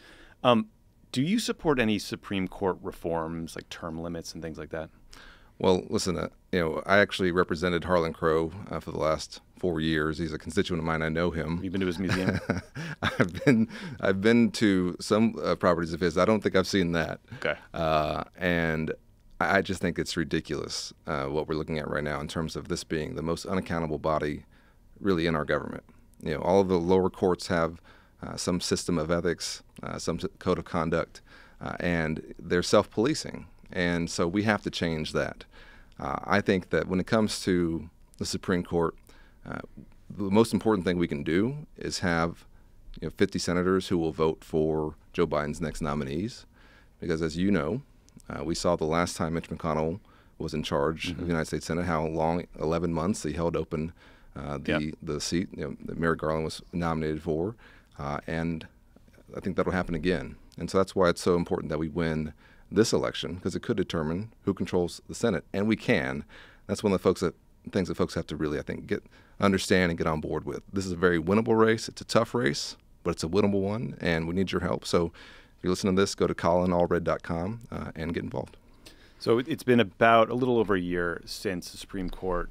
Do you support any Supreme Court reforms, like term limits and things like that? Well, listen, I actually represented Harlan Crow for the last 4 years. He's a constituent of mine. I know him. You've been to his museum? I've been to some properties of his. I don't think I've seen that. Okay. And I just think it's ridiculous what we're looking at right now in terms of this being the most unaccountable body really in our government. All of the lower courts have some system of ethics, some code of conduct, and they're self-policing. And so we have to change that. I think that when it comes to the Supreme Court, the most important thing we can do is have 50 senators who will vote for Joe Biden's next nominees. Because as you know, we saw the last time Mitch McConnell was in charge of the United States Senate, how long, 11 months, he held open the seat that Merrick Garland was nominated for. And I think that'll happen again. And so that's why it's so important that we win this election, because it could determine who controls the Senate, and we can. That's one of the things that folks have to really, I think, understand and get on board with. This is a very winnable race. It's a tough race, but it's a winnable one, and we need your help. So if you're listening to this, go to colinallred.com and get involved. So it's been about a little over a year since the Supreme Court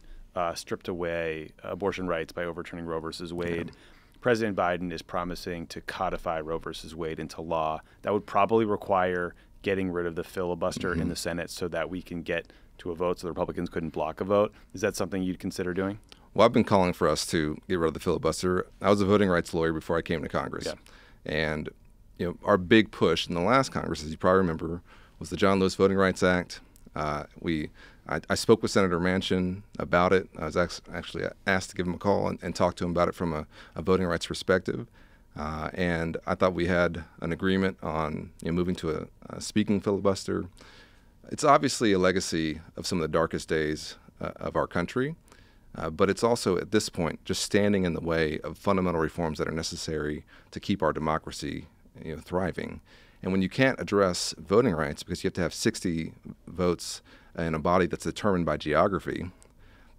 stripped away abortion rights by overturning Roe versus Wade. Yeah. President Biden is promising to codify Roe versus Wade into law. That would probably require getting rid of the filibuster in the Senate so that we can get to a vote so the Republicans couldn't block a vote. Is that something you'd consider doing? Well, I've been calling for us to get rid of the filibuster. I was a voting rights lawyer before I came to Congress. Yeah. And our big push in the last Congress, as you probably remember, was the John Lewis Voting Rights Act. I spoke with Senator Manchin about it. I was actually asked to give him a call and talk to him about it from a voting rights perspective. And I thought we had an agreement on moving to a speaking filibuster. It's obviously a legacy of some of the darkest days of our country, but it's also at this point just standing in the way of fundamental reforms that are necessary to keep our democracy thriving. And when you can't address voting rights because you have to have 60 votes in a body that's determined by geography,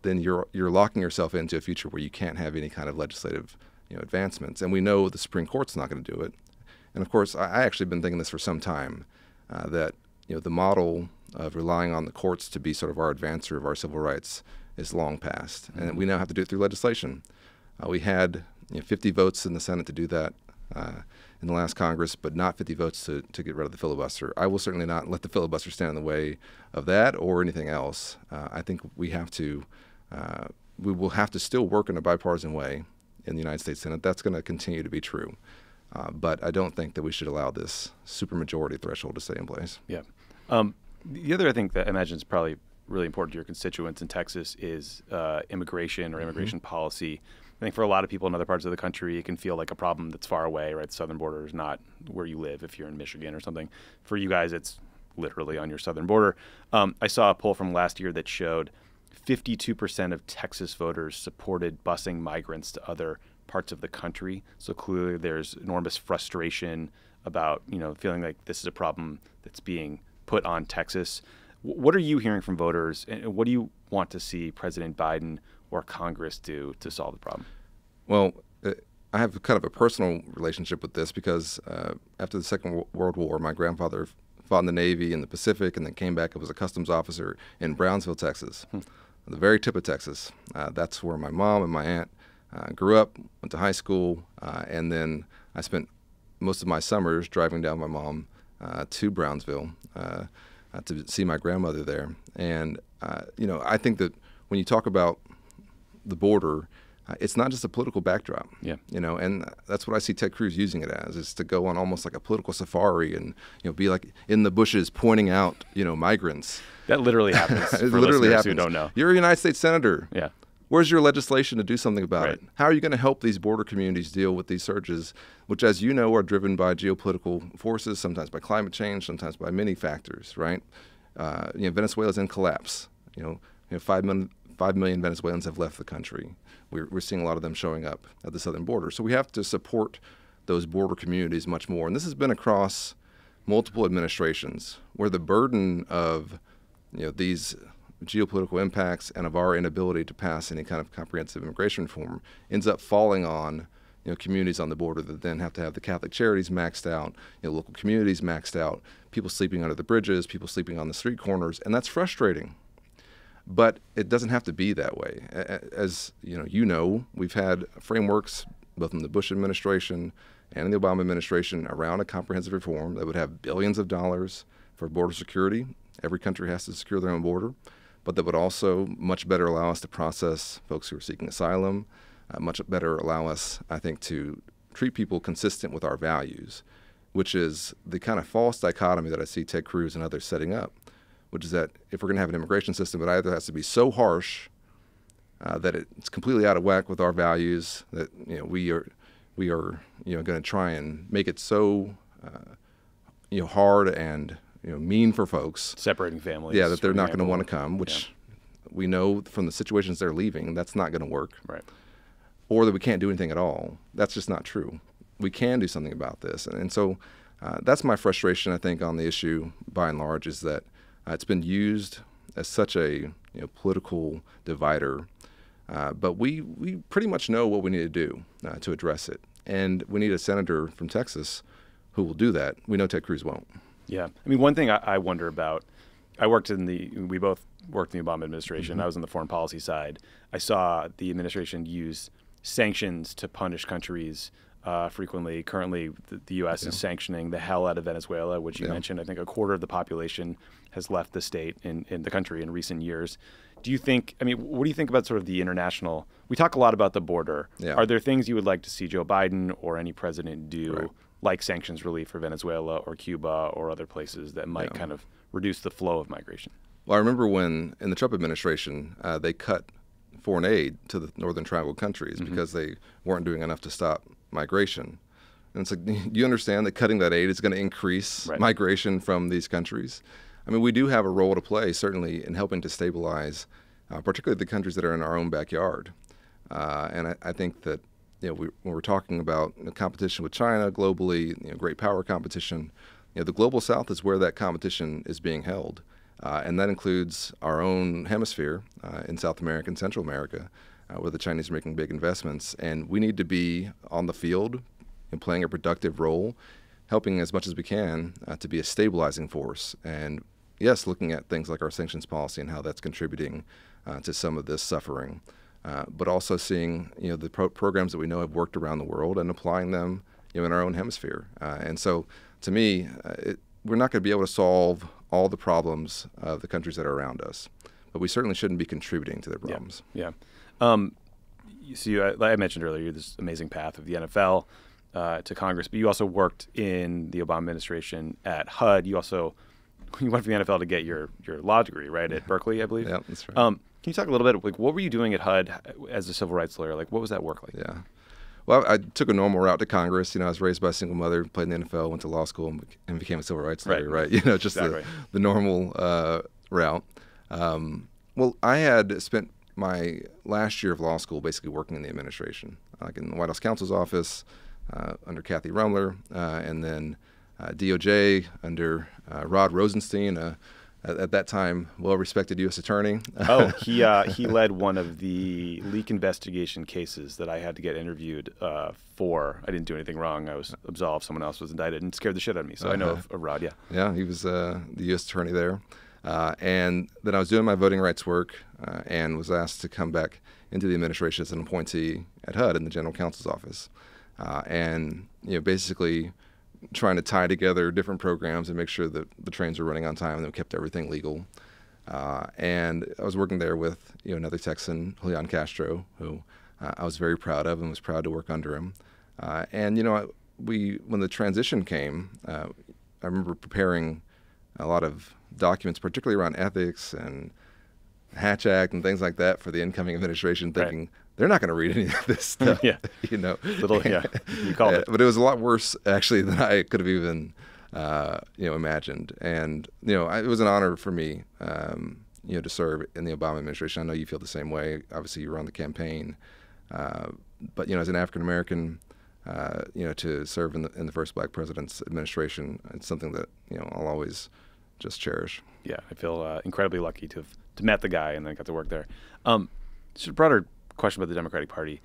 then you're locking yourself into a future where you can't have any kind of legislative advancements. And we know the Supreme Court's not going to do it. And of course, I actually been thinking this for some time, that the model of relying on the courts to be sort of our advancer of our civil rights is long past. And we now have to do it through legislation. We had 50 votes in the Senate to do that in the last Congress, but not 50 votes to get rid of the filibuster. I will certainly not let the filibuster stand in the way of that or anything else. I think we will have to still work in a bipartisan way in the United States Senate. That's going to continue to be true. But I don't think that we should allow this supermajority threshold to stay in place. Yeah. The other, I think, that I imagine is probably really important to your constituents in Texas is immigration or immigration policy. I think for a lot of people in other parts of the country, it can feel like a problem that's far away, right? The southern border is not where you live if you're in Michigan or something. For you guys, it's literally on your southern border. I saw a poll from last year that showed 52% of Texas voters supported busing migrants to other parts of the country. So clearly there's enormous frustration about, feeling like this is a problem that's being put on Texas. What are you hearing from voters, and what do you want to see President Biden or Congress do to solve the problem? Well, I have kind of a personal relationship with this because after the Second World War, my grandfather fought in the Navy in the Pacific and then came back and was a customs officer in Brownsville, Texas, the very tip of Texas. That's where my mom and my aunt grew up, went to high school, and then I spent most of my summers driving down with my mom to Brownsville to see my grandmother there. And, I think that when you talk about the border, it's not just a political backdrop. Yeah. And that's what I see Ted Cruz using it as, is to go on almost like a political safari and, be like in the bushes pointing out, migrants. That literally happens. It for literally listeners happens. who don't know. You're a United States senator. Yeah. Where's your legislation to do something about Right. it? How are you going to help these border communities deal with these surges, which, as you know, are driven by geopolitical forces, sometimes by climate change, sometimes by many factors, right? Venezuela's in collapse. 5 million Venezuelans have left the country. We're seeing a lot of them showing up at the southern border. So we have to support those border communities much more. And this has been across multiple administrations, where the burden of these geopolitical impacts and of our inability to pass any kind of comprehensive immigration reform ends up falling on communities on the border that then have to have the Catholic charities maxed out, local communities maxed out, people sleeping under the bridges, people sleeping on the street corners, and that's frustrating. But it doesn't have to be that way. As we've had frameworks both in the Bush administration and in the Obama administration around a comprehensive reform that would have billions of dollars for border security. Every country has to secure their own border, but that would also much better allow us to process folks who are seeking asylum, much better allow us, I think, to treat people consistent with our values, which is the kind of false dichotomy that I see Ted Cruz and others setting up, which is that if we're going to have an immigration system, it either has to be so harsh that it's completely out of whack with our values, that we are going to try and make it so hard and mean for folks, separating families. Yeah, that they're not going to want to come, which we know from the situations they're leaving, that's not going to work. Right. Or that we can't do anything at all. That's just not true. We can do something about this. And so that's my frustration, I think, on the issue, by and large, is that it's been used as such a political divider. But we pretty much know what we need to do to address it. And we need a senator from Texas who will do that. We know Ted Cruz won't. Yeah. I mean, one thing I wonder about, we both worked in the Obama administration. Mm-hmm. I was on the foreign policy side. I saw the administration use sanctions to punish countries frequently. Currently, the U.S. is sanctioning the hell out of Venezuela, which you mentioned. I think a quarter of the population has left the state in the country in recent years. Do you think, what do you think about sort of the international, we talk a lot about the border. Yeah. Are there things you would like to see Joe Biden or any president do, like sanctions relief for Venezuela or Cuba or other places that might kind of reduce the flow of migration? Well, I remember when, in the Trump administration, they cut foreign aid to the northern triangle countries because they weren't doing enough to stop migration. And it's like, do you understand that cutting that aid is going to increase migration from these countries? We do have a role to play, certainly, in helping to stabilize, particularly the countries that are in our own backyard. And I think that when we're talking about competition with China globally, great power competition, the global south is where that competition is being held. And that includes our own hemisphere in South America and Central America, where the Chinese are making big investments. And we need to be on the field and playing a productive role, helping as much as we can to be a stabilizing force. And yes, looking at things like our sanctions policy and how that's contributing to some of this suffering. But also seeing the programs that we know have worked around the world and applying them in our own hemisphere. And so, to me, we're not going to be able to solve all the problems of the countries that are around us, but we certainly shouldn't be contributing to their problems. Yeah. Like I mentioned earlier, you're this amazing path of the NFL to Congress, but you also worked in the Obama administration at HUD. You went from the NFL to get your law degree, right, at Berkeley, I believe. Yeah, that's right. Can you talk a little bit, what were you doing at HUD as a civil rights lawyer? What was that work like? Yeah. Well, I took a normal route to Congress. I was raised by a single mother, played in the NFL, went to law school, and became a civil rights lawyer, right? Just exactly. the normal route. Well, I had spent my last year of law school basically working in the administration, like in the White House counsel's office under Kathy Rumler, and then DOJ under Rod Rosenstein, at that time, well-respected U.S. attorney. He led one of the leak investigation cases that I had to get interviewed for. I didn't do anything wrong. I was absolved. Someone else was indicted and scared the shit out of me. So I know of Rod, yeah. Yeah, he was the U.S. attorney there. And then I was doing my voting rights work and was asked to come back into the administration as an appointee at HUD in the general counsel's office. And basically trying to tie together different programs and make sure that the trains were running on time and that we kept everything legal. And I was working there with another Texan, Julian Castro, who I was very proud of and was proud to work under him. And, when the transition came, I remember preparing a lot of documents, particularly around ethics and Hatch Act and things like that for the incoming administration, thinking they're not going to read any of this stuff. You called it. But it was a lot worse, actually, than I could have even, imagined. And, it was an honor for me, to serve in the Obama administration. I know you feel the same way. Obviously, you were on the campaign. But, as an African-American, to serve in the first black president's administration, it's something that, I'll always just cherish. Yeah, I feel incredibly lucky to have met the guy and then got to work there. Just a broader question about the Democratic Party.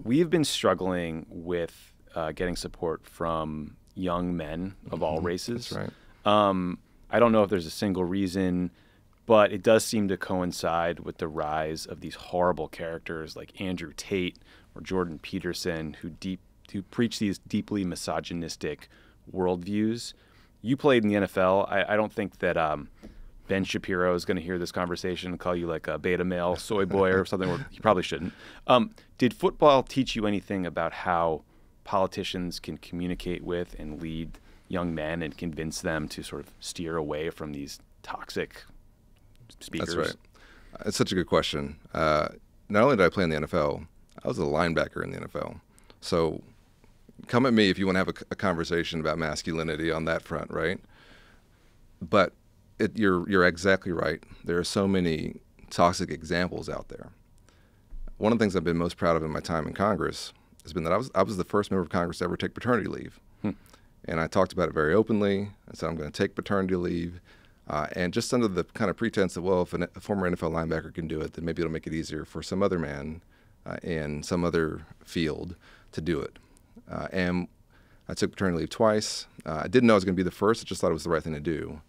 We've been struggling with getting support from young men of all races. That's right. I don't know if there's a single reason, but it does seem to coincide with the rise of these horrible characters like Andrew Tate or Jordan Peterson who preach these deeply misogynistic worldviews. You played in the NFL. I don't think that Ben Shapiro is going to hear this conversation and call you like a beta male soy boy or something. Where he probably shouldn't. Did football teach you anything about how politicians can communicate with and lead young men and convince them to sort of steer away from these toxic speakers? That's right. It's such a good question. Not only did I play in the NFL, I was a linebacker in the NFL. So come at me if you want to have a conversation about masculinity on that front, right? But you're exactly right. There are so many toxic examples out there. One of the things I've been most proud of in my time in Congress has been that I was the first member of Congress to ever take paternity leave. And I talked about it very openly. I said I'm going to take paternity leave. And just under the kind of pretense that, well, if a former NFL linebacker can do it, then maybe it'll make it easier for some other man in some other field to do it. And I took paternity leave twice. I didn't know I was going to be the first. I just thought it was the right thing to do.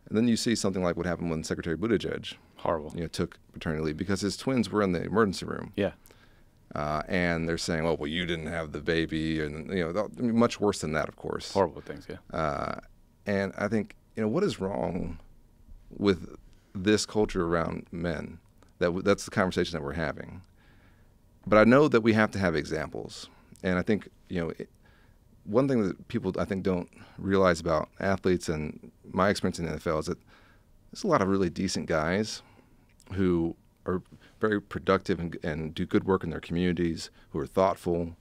And then you see something like what happened when Secretary Buttigieg took paternity leave because his twins were in the emergency room. Yeah. And they're saying, well, you didn't have the baby. And, much worse than that, of course. Horrible things, yeah. And I think, what is wrong with this culture around men? That's the conversation that we're having. But I know that we have to have examples. And I think, one thing that people, I think, don't realize about athletes and my experience in the NFL is that there's a lot of really decent guys who are very productive and do good work in their communities, who are thoughtful,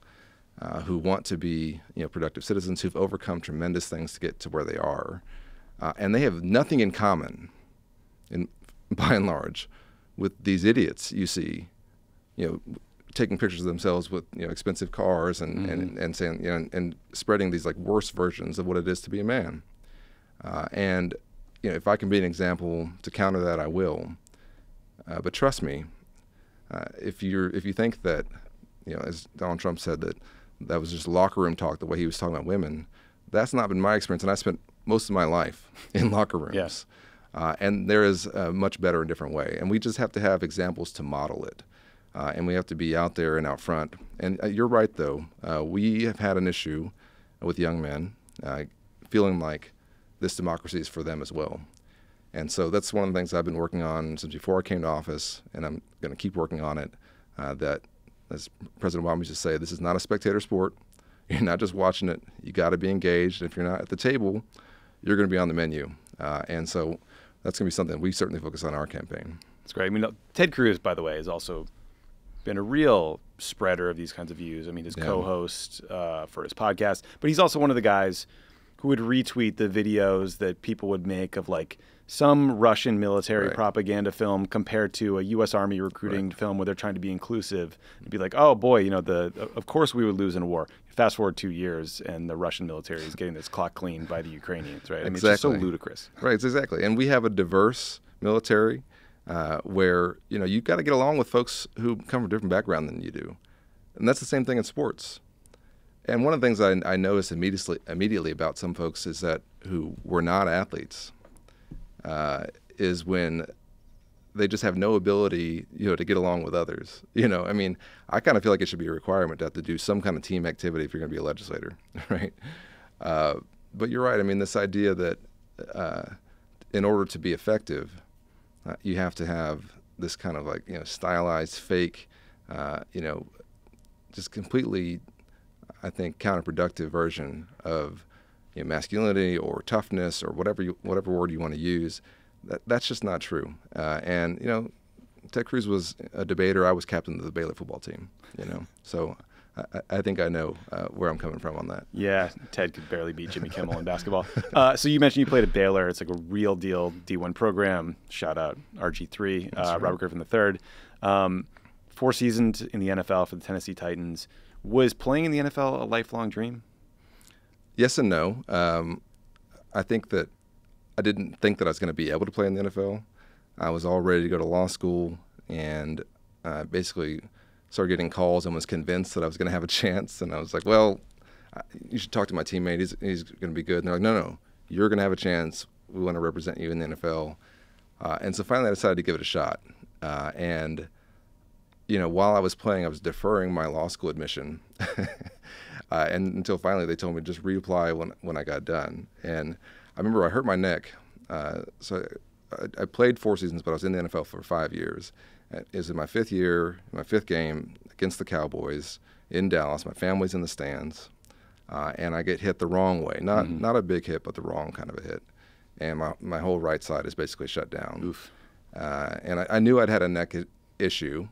who want to be, productive citizens, who've overcome tremendous things to get to where they are. And they have nothing in common, by and large, with these idiots you see, taking pictures of themselves with expensive cars and saying and spreading these like worse versions of what it is to be a man. And if I can be an example to counter that, I will. But trust me, if you think that as Donald Trump said that was just locker room talk, the way he was talking about women, that's not been my experience, and I spent most of my life in locker rooms. Yes. And there is a much better and different way, and we just have to have examples to model it. And we have to be out there and out front. And you're right, though. We have had an issue with young men feeling like this democracy is for them as well. And so that's one of the things I've been working on since before I came to office, and I'm going to keep working on it, that, as President Obama used to say, this is not a spectator sport. You're not just watching it. You got to be engaged. And if you're not at the table, you're going to be on the menu. And so that's going to be something we certainly focus on in our campaign. That's great. I mean, Ted Cruz, by the way, is also been a real spreader of these kinds of views. I mean, his co-host for his podcast, but he's also one of the guys who would retweet the videos that people would make of like some Russian military propaganda film compared to a U.S. Army recruiting film where they're trying to be inclusive and be like, oh boy, of course we would lose in a war. Fast forward 2 years and the Russian military is getting this clock cleaned by the Ukrainians, right? I mean, it's just so ludicrous. Right, exactly. And we have a diverse military where, you've got to get along with folks who come from a different background than you do. And that's the same thing in sports. And one of the things I noticed immediately about some folks is that who were not athletes is when they just have no ability, to get along with others. I mean, I kind of feel like it should be a requirement to have to do some kind of team activity if you're going to be a legislator, right? But you're right. I mean, this idea that in order to be effective, you have to have this kind of like, stylized, fake just completely, I think, counterproductive version of masculinity or toughness or whatever word you want to use. That's just not true. And Ted Cruz was a debater. I was captain of the Baylor football team. So I think I know where I'm coming from on that. Yeah, Ted could barely beat Jimmy Kimmel in basketball. So you mentioned you played at Baylor. It's like a real deal D1 program. Shout out RG3, right. Robert Griffin III. 4 seasons in the NFL for the Tennessee Titans. Was playing in the NFL a lifelong dream? Yes and no. I think that I didn't think that I was going to be able to play in the NFL. I was all ready to go to law school and basically started getting calls and was convinced that I was going to have a chance. And I was like, well, you should talk to my teammate. He's going to be good. And they're like, no, you're going to have a chance. We want to represent you in the NFL. And so finally I decided to give it a shot. And while I was playing, I was deferring my law school admission. And until finally they told me just reapply when I got done. And I remember I hurt my neck. So I played 4 seasons, but I was in the NFL for 5 years. It was in my 5th year, my 5th game against the Cowboys in Dallas. My family's in the stands. And I get hit the wrong way. Not a big hit, but the wrong kind of a hit. And my whole right side is basically shut down. Oof. And I knew I'd had a neck issue.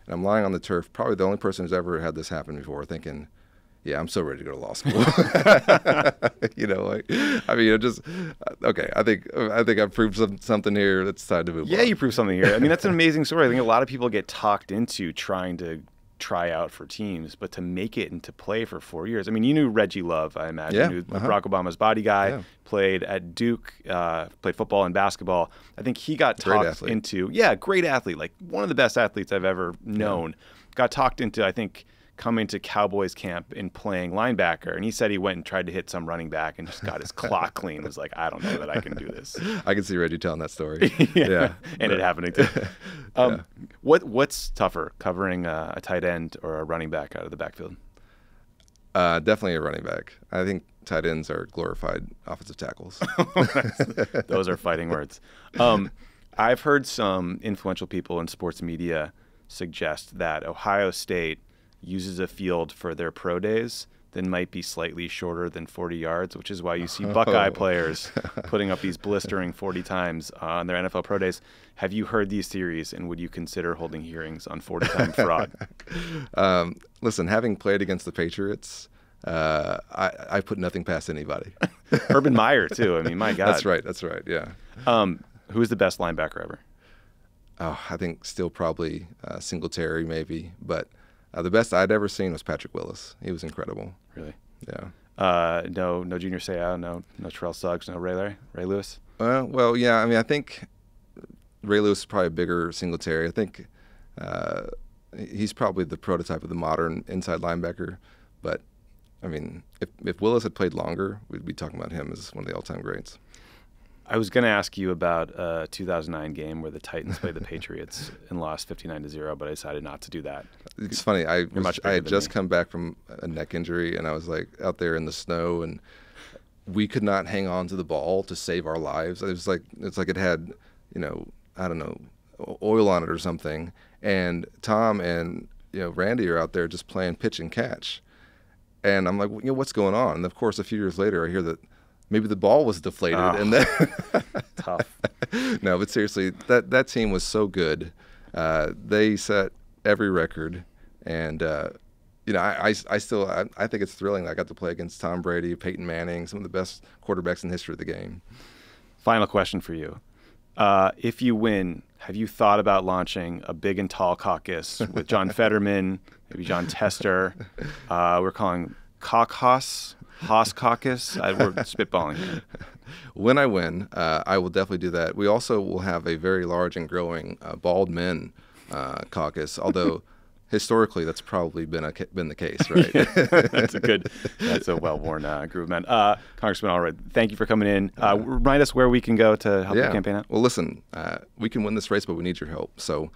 And I'm lying on the turf, probably the only person who's ever had this happen before, thinking, yeah, I'm so ready to go to law school. Okay. I think I've proved something here. It's time to move on. Yeah, you proved something here. I mean, that's an amazing story. I think a lot of people get talked into trying to try out for teams, but to make it and to play for 4 years. I mean, you knew Reggie Love, I imagine, yeah, who Barack Obama's body guy, played at Duke, played football and basketball. I think he got talked into, great athlete, like one of the best athletes I've ever known. Got talked into, I think, coming to Cowboys camp and playing linebacker. And he said he went and tried to hit some running back and just got his clock clean. It was like, I don't know that I can do this. I can see Reggie telling that story. And it happening too. What's tougher, covering a tight end or a running back out of the backfield? Definitely a running back. I think tight ends are glorified offensive tackles. Those are fighting words. I've heard some influential people in sports media suggest that Ohio State uses a field for their pro days that might be slightly shorter than 40 yards, which is why you see Buckeye players putting up these blistering 40 times on their NFL pro days. Have you heard these theories, and would you consider holding hearings on 40-time fraud? Listen, having played against the Patriots, I put nothing past anybody. Urban Meyer, too. I mean, my God. That's right, yeah. Who's the best linebacker ever? Oh, I think still probably Singletary, maybe, but the best I'd ever seen was Patrick Willis. He was incredible. Really? Yeah. No Junior Seau, no Terrell Suggs, no Ray Lewis? Well, yeah. I mean, I think Ray Lewis is probably a bigger Singletary. I think he's probably the prototype of the modern inside linebacker. But, I mean, if Willis had played longer, we'd be talking about him as one of the all-time greats. I was going to ask you about a 2009 game where the Titans played the Patriots and lost 59-0, but I decided not to do that. It's funny. I had just come back from a neck injury, and I was like out there in the snow, and we could not hang on to the ball to save our lives. It's like it had, I don't know, oil on it or something. And Tom and Randy are out there just playing pitch and catch, and I'm like, what's going on? And of course, a few years later, I hear that maybe the ball was deflated, and then tough. No, but seriously, that team was so good. They set every record, and I think it's thrilling that I got to play against Tom Brady, Peyton Manning, some of the best quarterbacks in the history of the game. Final question for you: if you win, have you thought about launching a big and tall caucus with John Fetterman, maybe John Tester? We're calling Haas Caucus? We're spitballing here. When I win, I will definitely do that. We also will have a very large and growing bald men caucus, although historically that's probably been the case, right? That's a well-worn group of men. Congressman Allred, thank you for coming in. Remind us where we can go to help the campaign out. Well, listen, we can win this race, but we need your help. So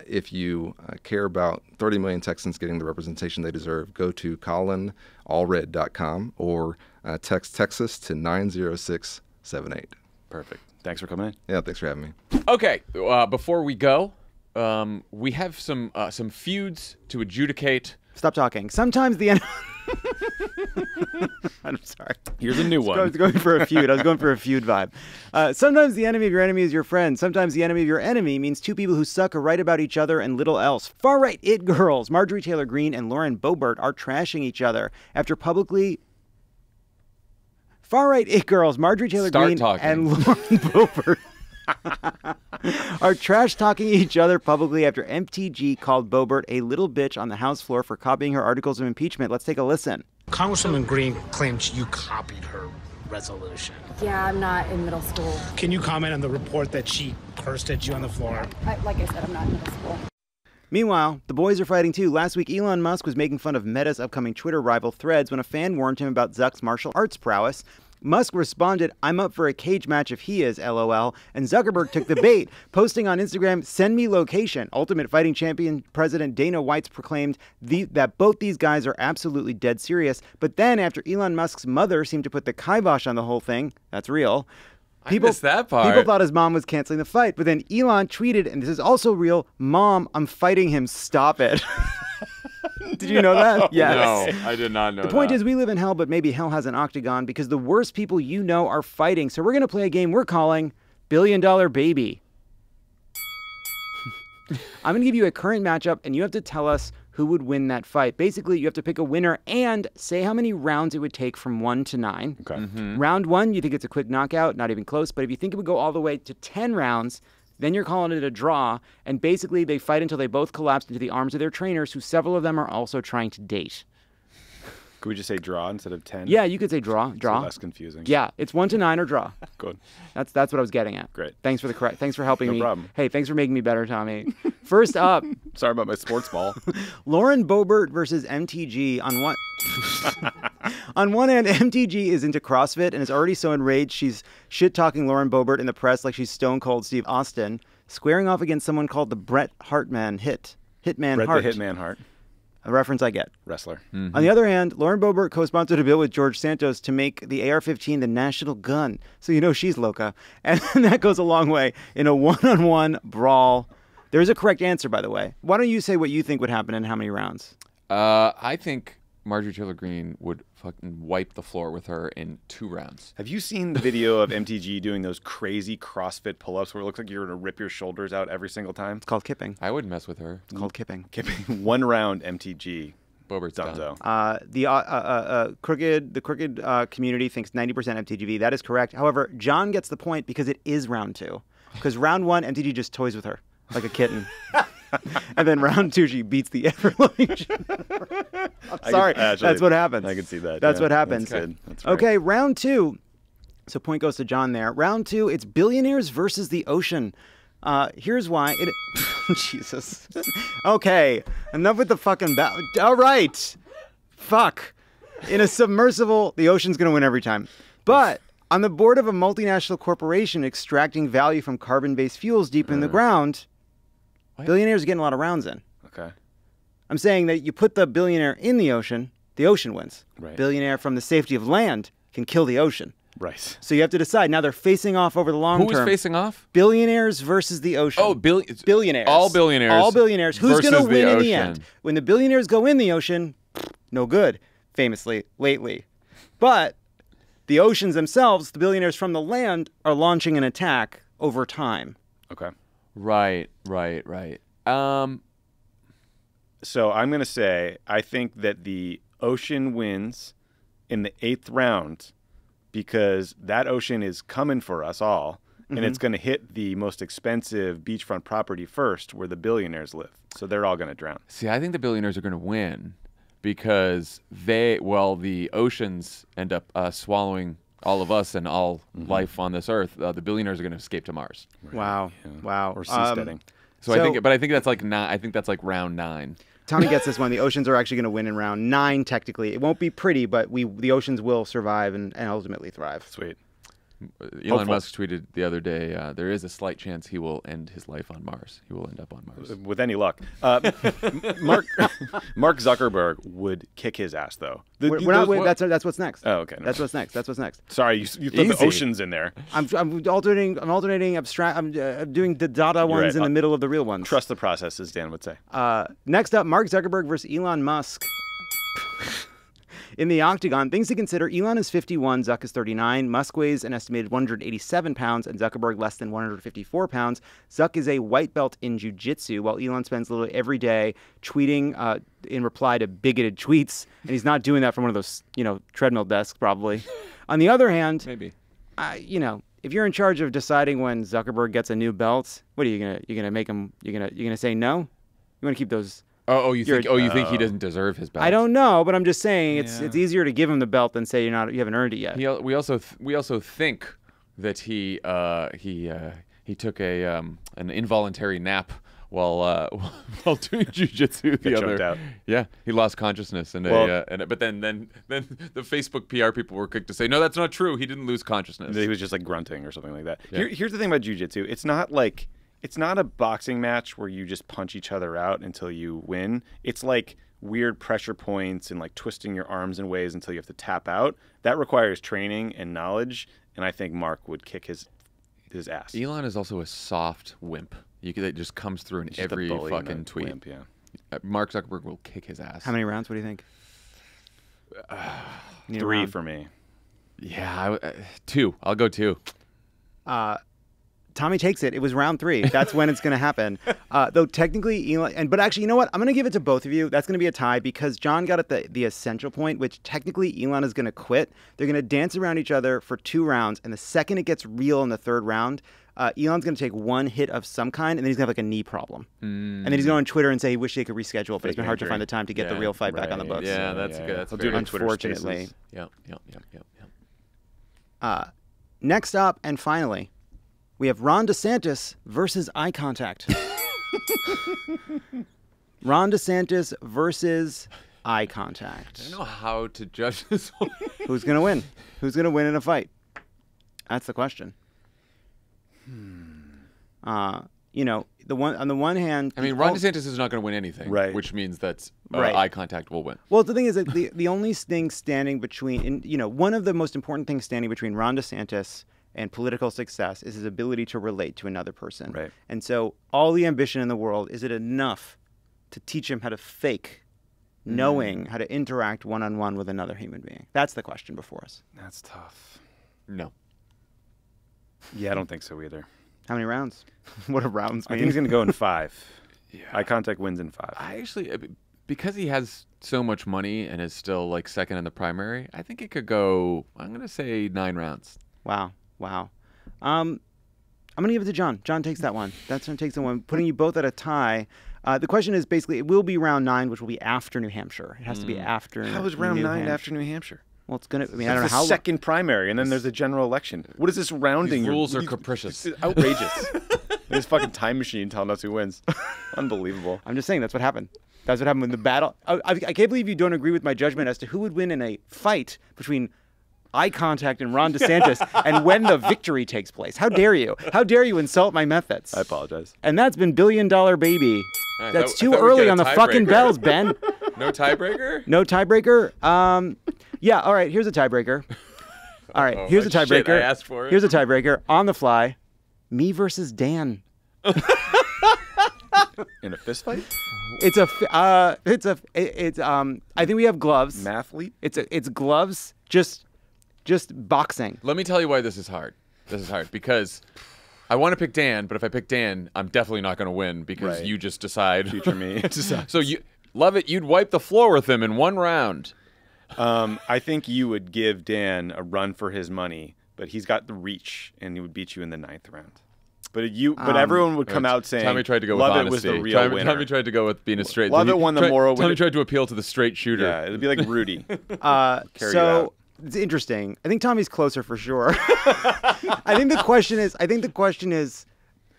if you care about 30 million Texans getting the representation they deserve, go to colinallred.com or text Texas to 90678. Perfect. Thanks for coming in. Yeah, thanks for having me. Okay, before we go, we have some feuds to adjudicate. Stop talking. Sometimes the enemy... I'm sorry. Here's a new one. I was going for a feud. I was going for a feud vibe. Sometimes the enemy of your enemy is your friend. Sometimes the enemy of your enemy means two people who suck or write about each other and little else. Far-right it girls Marjorie Taylor Greene and Lauren Boebert are trashing each other after publicly... Far-right it girls Marjorie Taylor Greene and Lauren Boebert are trash-talking each other publicly after MTG called Boebert a little bitch on the House floor for copying her articles of impeachment. Let's take a listen. Congresswoman Greene claims you copied her resolution. Yeah, I'm not in middle school. Can you comment on the report that she cursed at you on the floor? Like I said, I'm not in middle school. Meanwhile, the boys are fighting too. Last week, Elon Musk was making fun of Meta's upcoming Twitter rival Threads when a fan warned him about Zuck's martial arts prowess. Musk responded, "I'm up for a cage match if he is, LOL." And Zuckerberg took the bait, posting on Instagram, "Send me location." Ultimate Fighting Champion President Dana White's proclaimed that both these guys are absolutely dead serious. But then, after Elon Musk's mother seemed to put the kibosh on the whole thing, that's real. I missed that part. People thought his mom was canceling the fight. But then Elon tweeted, and this is also real, "Mom, I'm fighting him. Stop it." Did you know that? Yes. No, I did not know that. The point is, we live in hell, but maybe hell has an octagon because the worst people you know are fighting. So we're going to play a game we're calling Billion Dollar Baby. I'm going to give you a current matchup, and you have to tell us who would win that fight. Basically, you have to pick a winner and say how many rounds it would take from 1 to 9. Okay. Mm-hmm. Round 1, you think it's a quick knockout, not even close. But if you think it would go all the way to 10 rounds, then you're calling it a draw. And basically, they fight until they both collapse into the arms of their trainers, who several of them are also trying to date. Could we just say draw instead of 10? Yeah, you could say draw. So less confusing. Yeah, it's 1 to 9 or draw. Good. That's what I was getting at. Great. Thanks for helping me. No problem. Hey, thanks for making me better, Tommy. First up, Sorry about my sports ball. Lauren Boebert versus MTG. On one hand, MTG is into CrossFit and is already so enraged she's shit-talking Lauren Boebert in the press like she's Stone Cold Steve Austin, squaring off against someone called the Bret Hitman Hart. Bret the Hitman Hart. A reference I get. Wrestler. Mm-hmm. On the other hand, Lauren Boebert co-sponsored a bill with George Santos to make the AR-15 the national gun. So you know she's loca. And that goes a long way in a one-on-one brawl. There is a correct answer, by the way. Why don't you say what you think would happen and how many rounds? I think Marjorie Taylor Greene would fucking wipe the floor with her in 2 rounds. Have you seen the video of MTG doing those crazy CrossFit pull-ups where it looks like you're going to rip your shoulders out every single time? It's called kipping. I would mess with her. It's called kipping. Kipping. 1 round MTG. Boebert's done. The crooked community thinks 90% MTGV. That is correct. However, John gets the point because it is round 2. Because round 1, MTG just toys with her like a kitten. And then round 2, she beats the ever-loving shit. I'm sorry. That's what happens. I can see that. That's what happens. That's good. That's right. Okay, round 2. So point goes to John there. Round 2, it's billionaires versus the ocean. Here's why. Jesus. Okay, enough with the fucking battle. All right. Fuck. In a submersible, the ocean's going to win every time. But on the board of a multinational corporation extracting value from carbon-based fuels deep in the ground, billionaires are getting a lot of rounds in. Okay. I'm saying that you put the billionaire in the ocean wins. Right. Billionaire from the safety of land can kill the ocean. Right. So you have to decide. Now they're facing off over the long term. Who is facing off? Billionaires versus the ocean. Oh, billionaires. All billionaires. All billionaires. Who's going to win in the ocean. end? When the billionaires go in the ocean, no good, famously, lately. But the oceans themselves, the billionaires from the land, are launching an attack over time. Okay. Right. So I'm going to say I think that the ocean wins in the 8th round because that ocean is coming for us all, and it's going to hit the most expensive beachfront property first where the billionaires live. So they're all going to drown. See, I think the billionaires are going to win because the oceans end up swallowing all of us and all life on this earth. The billionaires are going to escape to Mars. Right. Wow. Yeah. Wow. Or seasteading. So I think that's like I think that's like round 9. Tommy gets this one. The oceans are actually going to win in round 9, technically. It won't be pretty, but the oceans will survive and ultimately thrive. Sweet. Elon Musk tweeted the other day, there is a slight chance he will end his life on Mars. He will end up on Mars. With any luck. Mark Zuckerberg would kick his ass, though. That's what's next. Oh, okay. No. That's what's next. That's what's next. Sorry, you threw the oceans in there. I'm alternating abstract. I'm doing the data ones in the middle of the real ones. Trust the process, as Dan would say. Next up, Mark Zuckerberg versus Elon Musk. In the octagon, things to consider: Elon is 51, Zuck is 39. Musk weighs an estimated 187 pounds, and Zuckerberg less than 154 pounds. Zuck is a white belt in jiu-jitsu, while Elon spends literally every day tweeting in reply to bigoted tweets, and he's not doing that from one of those, treadmill desks, probably. On the other hand, maybe, if you're in charge of deciding when Zuckerberg gets a new belt, what are you gonna make him? You're gonna say no? You want to keep those? You think he doesn't deserve his belt? I don't know, but I'm just saying it's easier to give him the belt than say you haven't earned it yet. We also think that he took an involuntary nap while doing jiu-jitsu the other. Out. Yeah, he lost consciousness but then the Facebook PR people were quick to say, no, that's not true. He didn't lose consciousness. He was just like grunting or something like that. Yeah. Here's the thing about jiu-jitsu. It's not a boxing match where you just punch each other out until you win. It's like weird pressure points and like twisting your arms in ways until you have to tap out. That requires training and knowledge, and I think Mark would kick his ass. Elon is also a soft wimp. It just comes through in every fucking tweet. Wimp, yeah. Mark Zuckerberg will kick his ass. How many rounds? What do you think? 3 for me. Yeah, 2. I'll go 2. Tommy takes it. It was round 3. That's when it's going to happen. Though technically, Elon, but actually, you know what? I'm going to give it to both of you. That's going to be a tie because John got at the essential point, which technically Elon is going to quit. They're going to dance around each other for 2 rounds, and the second it gets real in the 3rd round, Elon's going to take one hit of some kind, and then he's going to have like a knee problem. And then he's going on Twitter and say he wished he could reschedule, but it's been hard to find the time to get the real fight back on the books. Yeah, that's good. That's very unfortunately. Yep. Next up, and finally, we have Ron DeSantis versus eye contact. Ron DeSantis versus eye contact. I don't know how to judge this one. Who's going to win? Who's going to win in a fight? That's the question. On the one hand, I mean, Ron DeSantis is not going to win anything, right? Which means that eye contact will win. Well, the thing is that the only thing standing between, one of the most important things standing between Ron DeSantis and political success is his ability to relate to another person. Right. And so all the ambition in the world, is it enough to teach him how to fake knowing how to interact one-on-one with another human being? That's the question before us. That's tough. No. Yeah, I don't think so either. How many rounds? What do rounds mean? I think he's going to go in 5. Yeah. Eye contact wins in 5. I actually, because he has so much money and is still like second in the primary, I think it could go, I'm going to say 9 rounds. Wow. I'm going to give it to John. John takes that one. That's John takes the one, putting you both at a tie. The question is basically, it will be round 9, which will be after New Hampshire. It has to be after. How is round 9 after New Hampshire? Well, it's going to, I don't know how. The second primary, and then there's a general election. What is this rounding? These rules are capricious. It's outrageous. This fucking time machine telling us who wins. Unbelievable. I'm just saying that's what happened. That's what happened in the battle. I can't believe you don't agree with my judgment as to who would win in a fight between eye contact and Ron DeSantis and when the victory takes place. How dare you? How dare you insult my methods? I apologize. And that's been $1 Billion Baby. I That's thought too we'd early get a on the fucking tiebreaker. bells, Ben. No tiebreaker? No tiebreaker? Yeah, all right, here's a tiebreaker. All right, here's a tiebreaker. Shit, I asked for it. Here's a tiebreaker on the fly. Me versus Dan. In a fist fight? I think we have gloves. Mathlete? It's gloves, just boxing. Let me tell you why this is hard. This is hard because I want to pick Dan, but if I pick Dan, I'm definitely not going to win because you just decide. Future me. So you love it. You'd wipe the floor with him in 1 round. I think you would give Dan a run for his money, but he's got the reach, and he would beat you in the 9th round. But everyone would come out saying Tommy tried to go with Lovett honesty. was the real winner. Tommy tried to go with being a straight. Lovett won the moral winner. Tommy tried to appeal to the straight shooter. Yeah, it'd be like Rudy. So it's interesting. I think Tommy's closer for sure. I think the question is,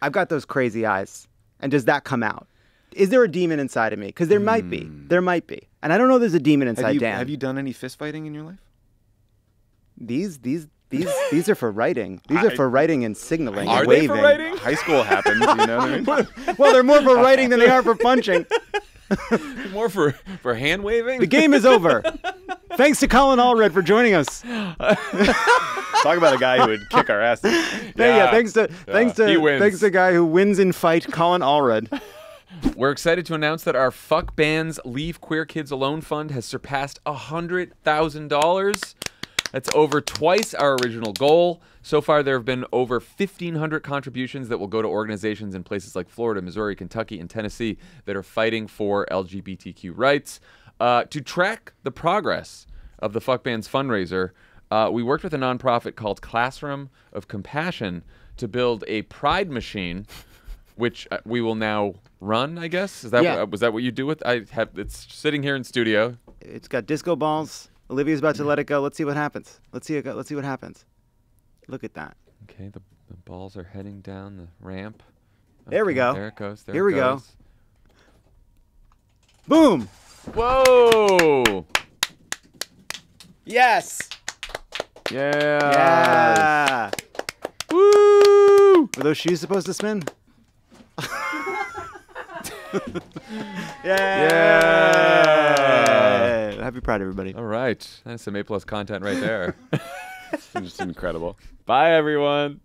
I've got those crazy eyes, and does that come out? Is there a demon inside of me? Because there might be. There might be. And I don't know if there's a demon inside Dan. Have you done any fist fighting in your life? These These are for writing. These are for writing and signaling. Are and they waving. for writing? High school happens, you know what I mean? Well, they're more for writing than they are for punching. More for hand waving. The game is over. Thanks to Colin Allred for joining us. Talk about a guy who would kick our asses. Thanks to He wins. thanks to the guy who wins in fight, Colin Allred. We're excited to announce that our Fuck Bans Leave Queer Kids Alone fund has surpassed $100,000. That's over twice our original goal. So far, there have been over 1,500 contributions that will go to organizations in places like Florida, Missouri, Kentucky, and Tennessee that are fighting for LGBTQ rights. To track the progress of the Fuck Bans fundraiser, we worked with a nonprofit called Classroom of Compassion to build a pride machine, which we will now run, I guess. Was that what you do with? It's sitting here in studio. It's got disco balls. Olivia's about to let it go. Let's see what happens. Let's see what happens. Look at that. Okay, the balls are heading down the ramp. There we go. There it goes. Here we go. Boom! Whoa! Yes! Yeah! Woo! Were those shoes supposed to spin? Yeah! Happy Pride, everybody. All right. That's some A+ content right there. It's just incredible. Bye, everyone.